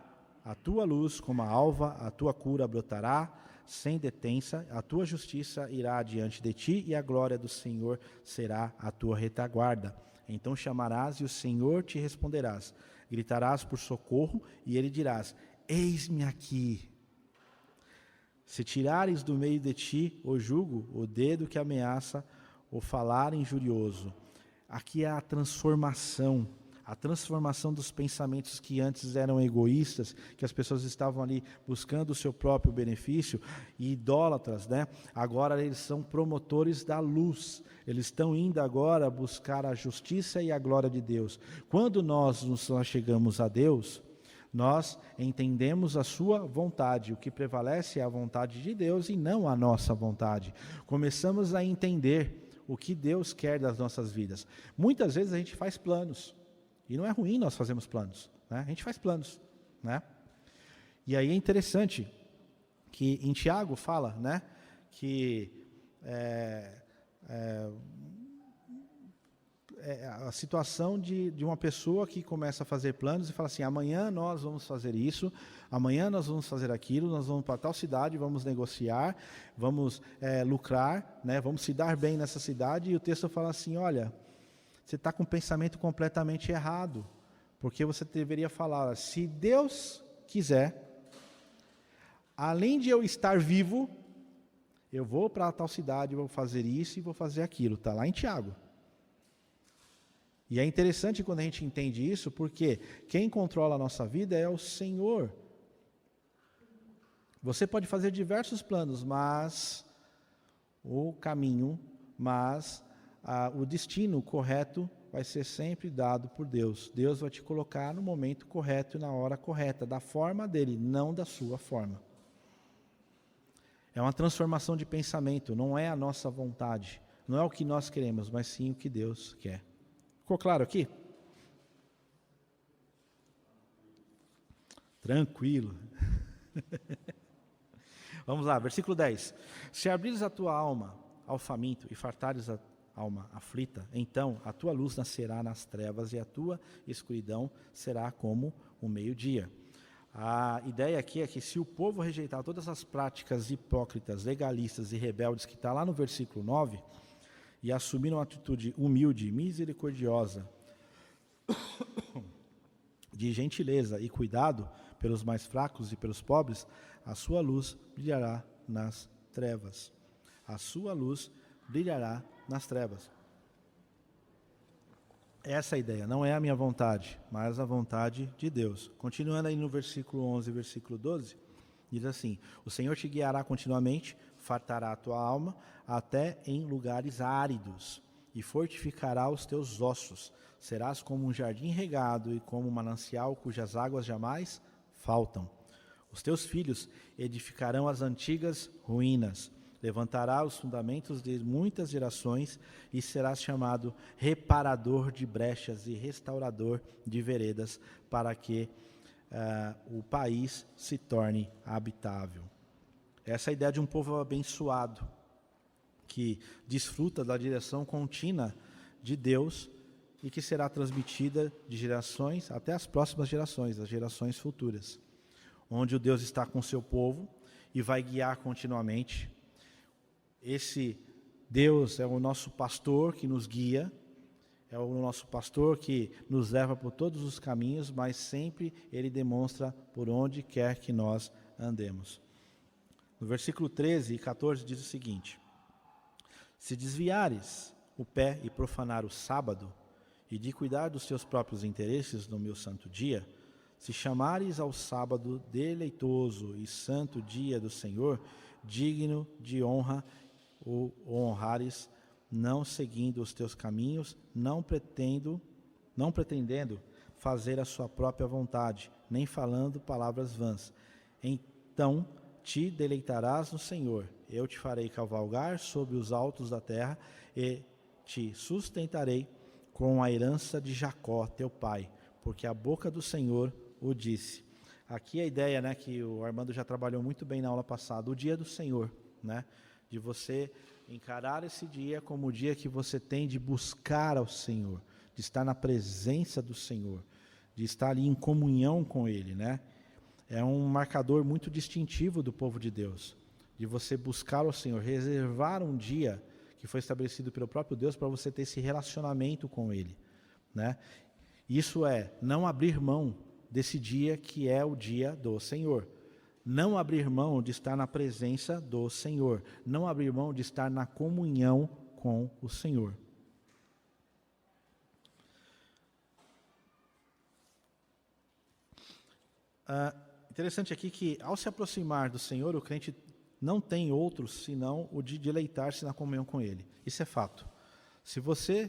a tua luz como a alva, a tua cura brotará sem detença, a tua justiça irá adiante de ti, e a glória do Senhor será a tua retaguarda. Então chamarás e o Senhor te responderás. Gritarás por socorro e ele dirás, eis-me aqui. Se tirares do meio de ti o jugo, o dedo que ameaça, o falar injurioso. Aqui é a transformação dos pensamentos que antes eram egoístas, que as pessoas estavam ali buscando o seu próprio benefício, e idólatras, né? Agora eles são promotores da luz, eles estão indo agora buscar a justiça e a glória de Deus. Quando nós chegamos a Deus, nós entendemos a sua vontade, o que prevalece é a vontade de Deus e não a nossa vontade. Começamos a entender o que Deus quer das nossas vidas. Muitas vezes a gente faz planos, e não é ruim nós fazermos planos, né? A gente faz planos, né? E aí é interessante que em Tiago fala, né, que a situação de uma pessoa que começa a fazer planos e fala assim, amanhã nós vamos fazer isso, amanhã nós vamos fazer aquilo, nós vamos para tal cidade, vamos negociar, vamos lucrar, né, vamos se dar bem nessa cidade, e o texto fala assim, olha, você está com um pensamento completamente errado, porque você deveria falar, se Deus quiser, além de eu estar vivo, eu vou para tal cidade, vou fazer isso e vou fazer aquilo, está lá em Tiago. E é interessante quando a gente entende isso, porque quem controla a nossa vida é o Senhor. Você pode fazer diversos planos, mas o caminho, o destino correto vai ser sempre dado por Deus. Deus vai te colocar no momento correto e na hora correta, da forma dele, não da sua forma. É uma transformação de pensamento, não é a nossa vontade, não é o que nós queremos, mas sim o que Deus quer. Ficou claro aqui? Tranquilo. Vamos lá, versículo 10. Se abrires a tua alma ao faminto e fartares a alma aflita, então a tua luz nascerá nas trevas e a tua escuridão será como o meio-dia. A ideia aqui é que se o povo rejeitar todas as práticas hipócritas, legalistas e rebeldes que está lá no versículo 9, e assumir uma atitude humilde, misericordiosa, de gentileza e cuidado pelos mais fracos e pelos pobres, a sua luz brilhará nas trevas. A sua luz brilhará nas trevas. Essa é a ideia, não é a minha vontade, mas a vontade de Deus. Continuando aí no versículo 11 e versículo 12, diz assim: o Senhor te guiará continuamente, fartará a tua alma, até em lugares áridos, e fortificará os teus ossos. Serás como um jardim regado e como um manancial cujas águas jamais faltam. Os teus filhos edificarão as antigas ruínas. Levantará os fundamentos de muitas gerações e serás chamado reparador de brechas e restaurador de veredas, para que o país se torne habitável. Essa é a ideia de um povo abençoado, que desfruta da direção contínua de Deus e que será transmitida de gerações até as próximas gerações, as gerações futuras, onde o Deus está com o seu povo e vai guiar continuamente. Esse Deus é o nosso pastor que nos guia, é o nosso pastor que nos leva por todos os caminhos, mas sempre Ele demonstra por onde quer que nós andemos. No versículo 13 e 14 diz o seguinte: se desviares o pé e profanar o sábado, e de cuidar dos teus próprios interesses no meu santo dia, se chamares ao sábado deleitoso e santo dia do Senhor, digno de honra, o honrares, não seguindo os teus caminhos, não pretendendo fazer a sua própria vontade, nem falando palavras vãs. Então te deleitarás no Senhor. Eu te farei cavalgar sobre os altos da terra e te sustentarei com a herança de Jacó, teu pai, porque a boca do Senhor o disse. Aqui a ideia, que o Armando já trabalhou muito bem na aula passada, o dia do Senhor, de você encarar esse dia como o dia que você tem de buscar ao Senhor, de estar na presença do Senhor, de estar ali em comunhão com Ele, É um marcador muito distintivo do povo de Deus, de você buscar ao Senhor, reservar um dia que foi estabelecido pelo próprio Deus para você ter esse relacionamento com Ele, Isso é não abrir mão desse dia que é o dia do Senhor. Não abrir mão de estar na presença do Senhor. Não abrir mão de estar na comunhão com o Senhor. Interessante aqui que, ao se aproximar do Senhor, o crente não tem outro senão o de deleitar-se na comunhão com Ele. Isso é fato. Se você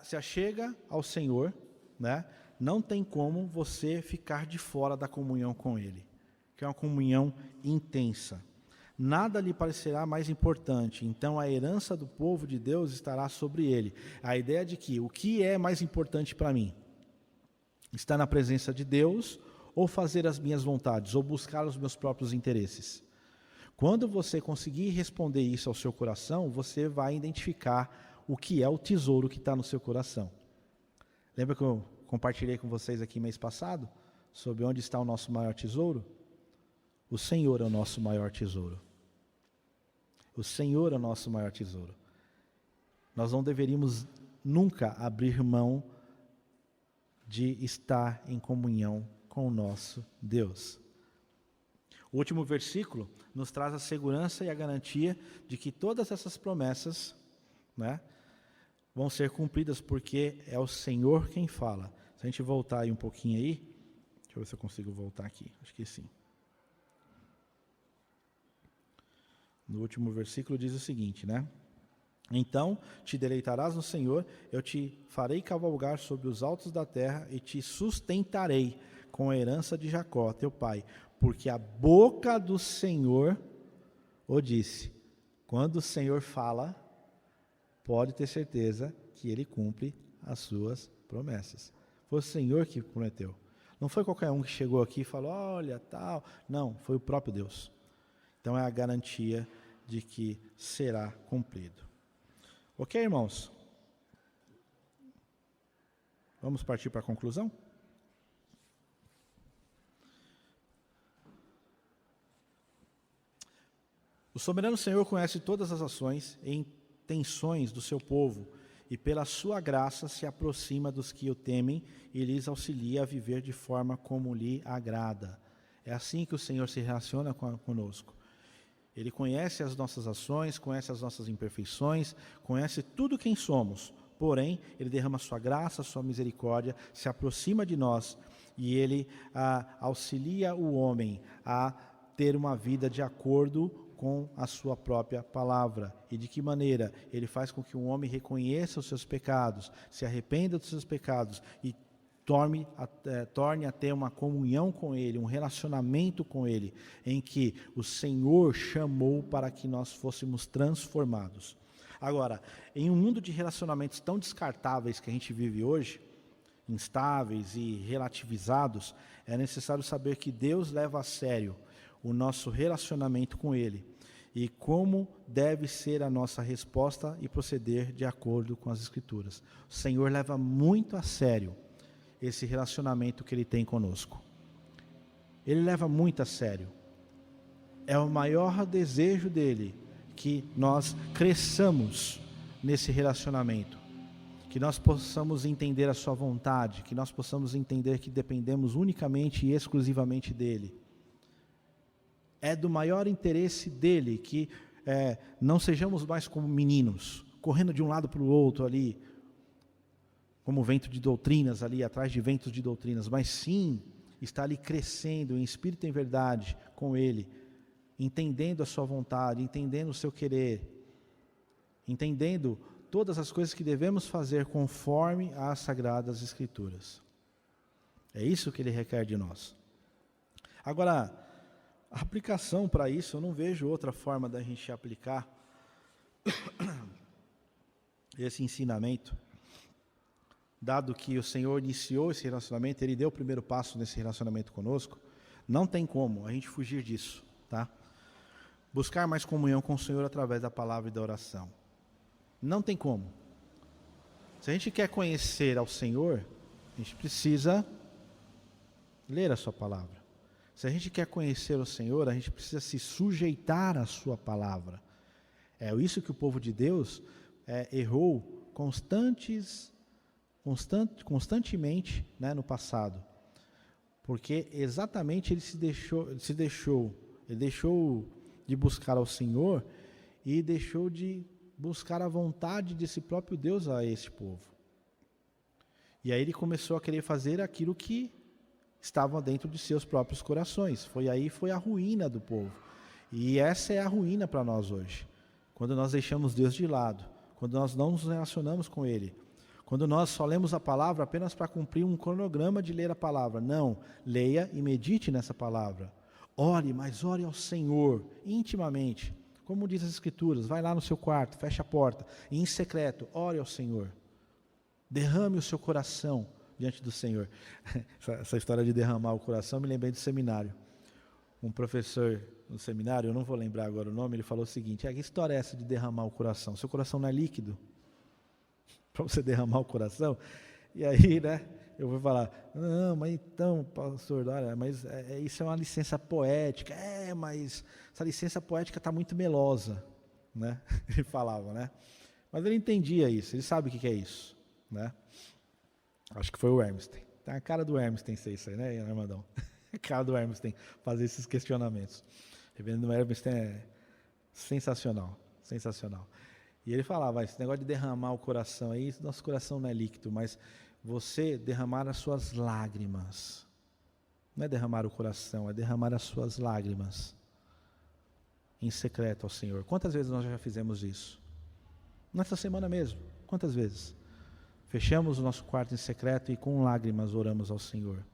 se achega ao Senhor, não tem como você ficar de fora da comunhão com Ele, que é uma comunhão intensa. Nada lhe parecerá mais importante, então a herança do povo de Deus estará sobre ele. A ideia de que o que é mais importante para mim? Estar na presença de Deus ou fazer as minhas vontades, ou buscar os meus próprios interesses? Quando você conseguir responder isso ao seu coração, você vai identificar o que é o tesouro que está no seu coração. Lembra que eu compartilhei com vocês aqui mês passado sobre onde está o nosso maior tesouro? O Senhor é o nosso maior tesouro. O Senhor é o nosso maior tesouro. Nós não deveríamos nunca abrir mão de estar em comunhão com o nosso Deus. O último versículo nos traz a segurança e a garantia de que todas essas promessas, vão ser cumpridas, porque é o Senhor quem fala. Se a gente voltar aí um pouquinho aí, deixa eu ver se eu consigo voltar aqui, acho que sim. No último versículo diz o seguinte, Então te deleitarás no Senhor, eu te farei cavalgar sobre os altos da terra e te sustentarei com a herança de Jacó, teu pai, porque a boca do Senhor ou disse, quando o Senhor fala, pode ter certeza que Ele cumpre as suas promessas. Foi o Senhor que prometeu. Não foi qualquer um que chegou aqui e falou, olha, tal. Não, foi o próprio Deus. Então é a garantia de que será cumprido. Ok, irmãos? Vamos partir para a conclusão? O soberano Senhor conhece todas as ações e intenções do seu povo, e pela sua graça se aproxima dos que o temem e lhes auxilia a viver de forma como lhe agrada. É assim que o Senhor se relaciona conosco. Ele conhece as nossas ações, conhece as nossas imperfeições, conhece tudo quem somos. Porém, Ele derrama a sua graça, a sua misericórdia, se aproxima de nós e Ele auxilia o homem a ter uma vida de acordo com a sua própria palavra. E de que maneira? Ele faz com que o homem reconheça os seus pecados, se arrependa dos seus pecados e torne a ter uma comunhão com Ele, um relacionamento com Ele, em que o Senhor chamou para que nós fôssemos transformados. Agora, em um mundo de relacionamentos tão descartáveis que a gente vive hoje, instáveis e relativizados, é necessário saber que Deus leva a sério o nosso relacionamento com Ele e como deve ser a nossa resposta e proceder de acordo com as Escrituras. O Senhor leva muito a sério esse relacionamento que Ele tem conosco. Ele leva muito a sério. É o maior desejo dEle que nós cresçamos nesse relacionamento, que nós possamos entender a sua vontade, que nós possamos entender que dependemos unicamente e exclusivamente dEle. É do maior interesse dEle que não sejamos mais como meninos, correndo de um lado para o outro ali, como vento de doutrinas ali, atrás de ventos de doutrinas, mas sim estar ali crescendo em espírito e em verdade com Ele, entendendo a sua vontade, entendendo o seu querer, entendendo todas as coisas que devemos fazer conforme as Sagradas Escrituras. É isso que Ele requer de nós. Agora, a aplicação para isso, eu não vejo outra forma da gente aplicar esse ensinamento, dado que o Senhor iniciou esse relacionamento, Ele deu o primeiro passo nesse relacionamento conosco, não tem como a gente fugir disso, tá? Buscar mais comunhão com o Senhor através da palavra e da oração. Não tem como. Se a gente quer conhecer ao Senhor, a gente precisa ler a sua palavra. Se a gente quer conhecer o Senhor, a gente precisa se sujeitar à sua palavra. É isso que o povo de Deus errou constantemente, né, no passado. Porque exatamente ele deixou de buscar ao Senhor e deixou de buscar a vontade desse próprio Deus a esse povo. E aí ele começou a querer fazer aquilo que estava dentro de seus próprios corações. Foi a ruína do povo. E essa é a ruína para nós hoje. Quando nós deixamos Deus de lado, quando nós não nos relacionamos com Ele, quando nós só lemos a palavra apenas para cumprir um cronograma de ler a palavra. Não, leia e medite nessa palavra. Ore, mas ore ao Senhor, intimamente. Como diz as Escrituras, vai lá no seu quarto, fecha a porta, e em secreto, ore ao Senhor. Derrame o seu coração diante do Senhor. Essa história de derramar o coração, me lembrei do seminário. Um professor no seminário, eu não vou lembrar agora o nome, ele falou o seguinte, que história é essa de derramar o coração? Seu coração não é líquido? Para você derramar o coração? E aí, né, eu vou falar, não, mas então, pastor, olha, mas isso é uma licença poética. Mas essa licença poética está muito melosa, né? Ele falava, né? Mas ele entendia isso, ele sabe o que é isso, né? Acho que foi o Hermstein. Tem a cara do Hermstein ser isso aí, né, Armandão? A cara do Hermstein fazer esses questionamentos. O reverendo Hermstein é sensacional, sensacional. E ele falava, esse negócio de derramar o coração aí, nosso coração não é líquido, mas você derramar as suas lágrimas. Não é derramar o coração, é derramar as suas lágrimas em secreto ao Senhor. Quantas vezes nós já fizemos isso? Nessa semana mesmo, quantas vezes? Fechamos o nosso quarto em secreto e com lágrimas oramos ao Senhor.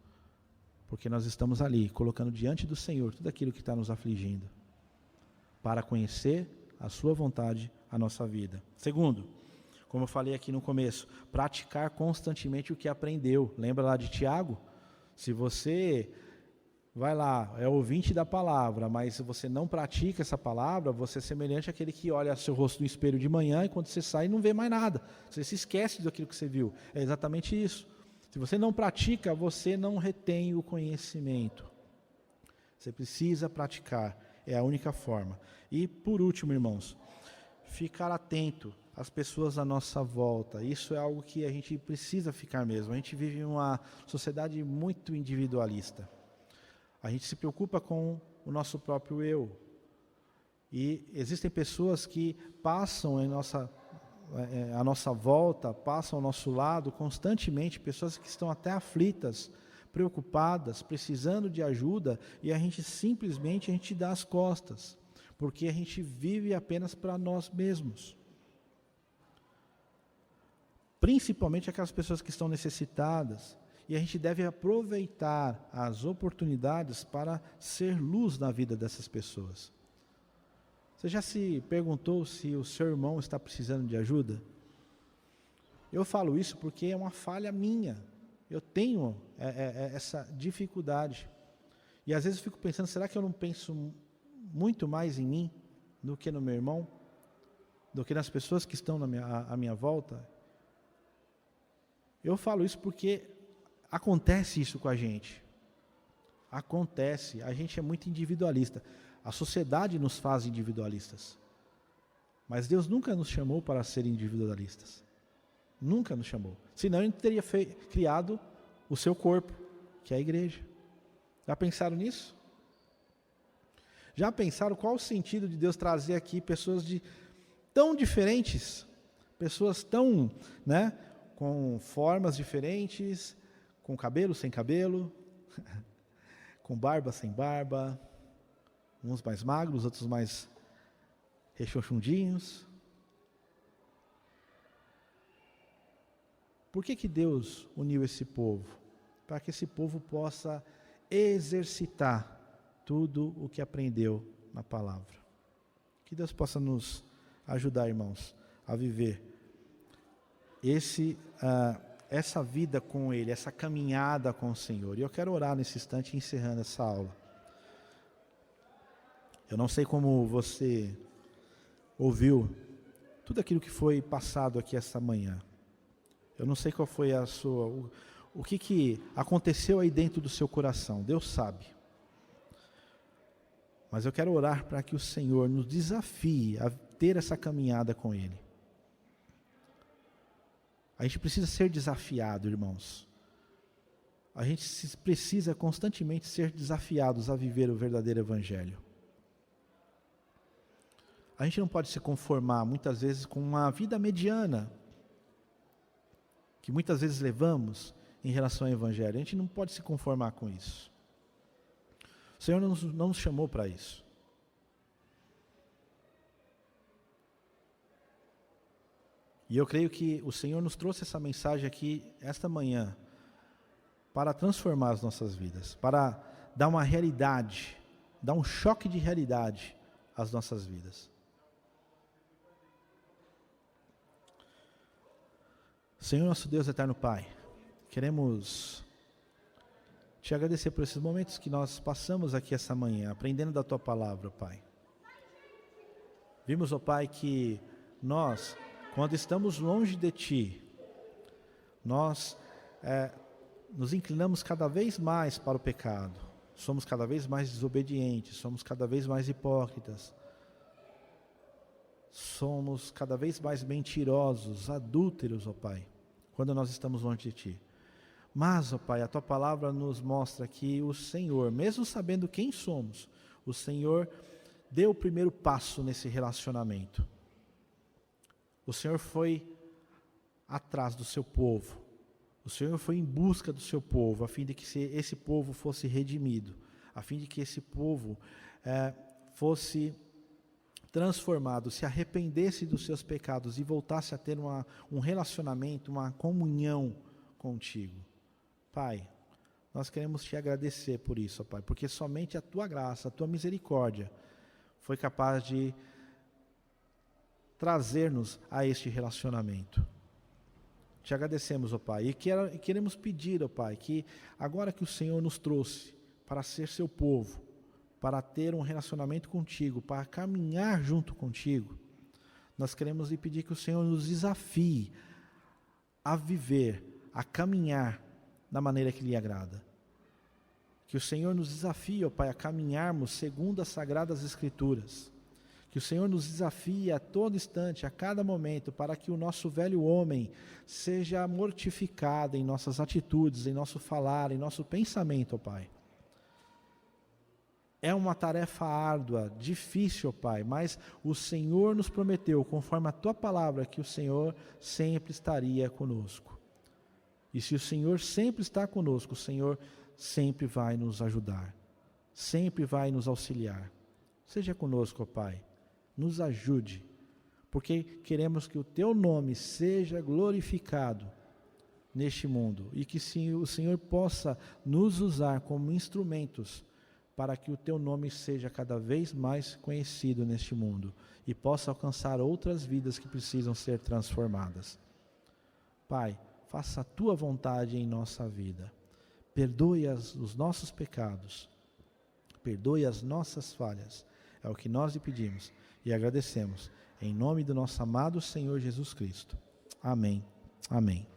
Porque nós estamos ali, colocando diante do Senhor tudo aquilo que está nos afligindo. para conhecer a sua vontade, a nossa vida. Segundo, como eu falei aqui no começo, praticar constantemente o que aprendeu. Lembra lá de Tiago? Se você vai lá, é ouvinte da palavra, mas se você não pratica essa palavra, você é semelhante àquele que olha seu rosto no espelho de manhã e quando você sai não vê mais nada. Você se esquece daquilo que você viu. É exatamente isso. Se você não pratica, você não retém o conhecimento. Você precisa praticar. É a única forma. E por último, irmãos, ficar atento às pessoas à nossa volta. Isso é algo que a gente precisa ficar mesmo. A gente vive em uma sociedade muito individualista. A gente se preocupa com o nosso próprio eu. E existem pessoas que passam à nossa volta, passam ao nosso lado constantemente, pessoas que estão até aflitas, preocupadas, precisando de ajuda, e a gente simplesmente dá as costas, porque a gente vive apenas para nós mesmos. Principalmente aquelas pessoas que estão necessitadas. E a gente deve aproveitar as oportunidades para ser luz na vida dessas pessoas. Você já se perguntou se o seu irmão está precisando de ajuda? Eu falo isso porque é uma falha minha. Eu tenho essa dificuldade. E às vezes eu fico pensando, será que eu não penso muito mais em mim do que no meu irmão? Do que nas pessoas que estão à minha volta? Eu falo isso porque acontece isso com a gente. Acontece. A gente é muito individualista. A sociedade nos faz individualistas. Mas Deus nunca nos chamou para ser individualistas. Nunca nos chamou. Senão Ele teria criado o seu corpo, que é a igreja. Já pensaram nisso? Já pensaram qual o sentido de Deus trazer aqui pessoas tão diferentes? Pessoas tão, com formas diferentes, com cabelo, sem cabelo, com barba, sem barba, uns mais magros, outros mais rechonchudinhos. Por que Deus uniu esse povo? Para que esse povo possa exercitar tudo o que aprendeu na palavra. Que Deus possa nos ajudar, irmãos, a viver essa vida com Ele, essa caminhada com o Senhor. E eu quero orar nesse instante, encerrando essa aula. Eu não sei como você ouviu tudo aquilo que foi passado aqui essa manhã. Eu não sei qual foi o que aconteceu aí dentro do seu coração. Deus sabe. Mas eu quero orar para que o Senhor nos desafie a ter essa caminhada com Ele. A gente precisa ser desafiado, irmãos. A gente precisa constantemente ser desafiados a viver o verdadeiro Evangelho. A gente não pode se conformar, muitas vezes, com uma vida mediana, que muitas vezes levamos em relação ao Evangelho. A gente não pode se conformar com isso. O Senhor não nos chamou para isso. E eu creio que o Senhor nos trouxe essa mensagem aqui, esta manhã, para transformar as nossas vidas, para dar uma realidade, dar um choque de realidade às nossas vidas. Senhor nosso Deus, eterno Pai, queremos Te agradecer por esses momentos que nós passamos aqui essa manhã, aprendendo da Tua Palavra, Pai. Vimos, ó Pai, que nós, quando estamos longe de Ti, nós nos inclinamos cada vez mais para o pecado. Somos cada vez mais desobedientes, somos cada vez mais hipócritas. Somos cada vez mais mentirosos, adúlteros, ó Pai, quando nós estamos longe de Ti. Mas, ó Pai, a Tua Palavra nos mostra que o Senhor, mesmo sabendo quem somos, o Senhor deu o primeiro passo nesse relacionamento. O Senhor foi atrás do Seu povo. O Senhor foi em busca do Seu povo, a fim de que esse povo fosse redimido, a fim de que esse povo fosse transformado, se arrependesse dos seus pecados e voltasse a ter um relacionamento, uma comunhão contigo. Pai, nós queremos Te agradecer por isso, Pai, porque somente a Tua graça, a Tua misericórdia foi capaz de trazer-nos a este relacionamento. Te agradecemos, ó Pai, e queremos pedir, ó Pai, que agora que o Senhor nos trouxe para ser seu povo, para ter um relacionamento contigo, para caminhar junto contigo, nós queremos lhe pedir que o Senhor nos desafie a viver, a caminhar da maneira que lhe agrada. Que o Senhor nos desafie, ó Pai, a caminharmos segundo as Sagradas Escrituras. Que o Senhor nos desafie a todo instante, a cada momento, para que o nosso velho homem seja mortificado em nossas atitudes, em nosso falar, em nosso pensamento, ó Pai. É uma tarefa árdua, difícil, ó Pai, mas o Senhor nos prometeu, conforme a Tua palavra, que o Senhor sempre estaria conosco. E se o Senhor sempre está conosco, o Senhor sempre vai nos ajudar, sempre vai nos auxiliar. Seja conosco, ó Pai. Nos ajude, porque queremos que o Teu nome seja glorificado neste mundo e que o Senhor possa nos usar como instrumentos para que o Teu nome seja cada vez mais conhecido neste mundo e possa alcançar outras vidas que precisam ser transformadas. Pai, faça a Tua vontade em nossa vida. Perdoe os nossos pecados, perdoe as nossas falhas. É o que nós lhe pedimos e agradecemos. Em nome do nosso amado Senhor Jesus Cristo. Amém. Amém.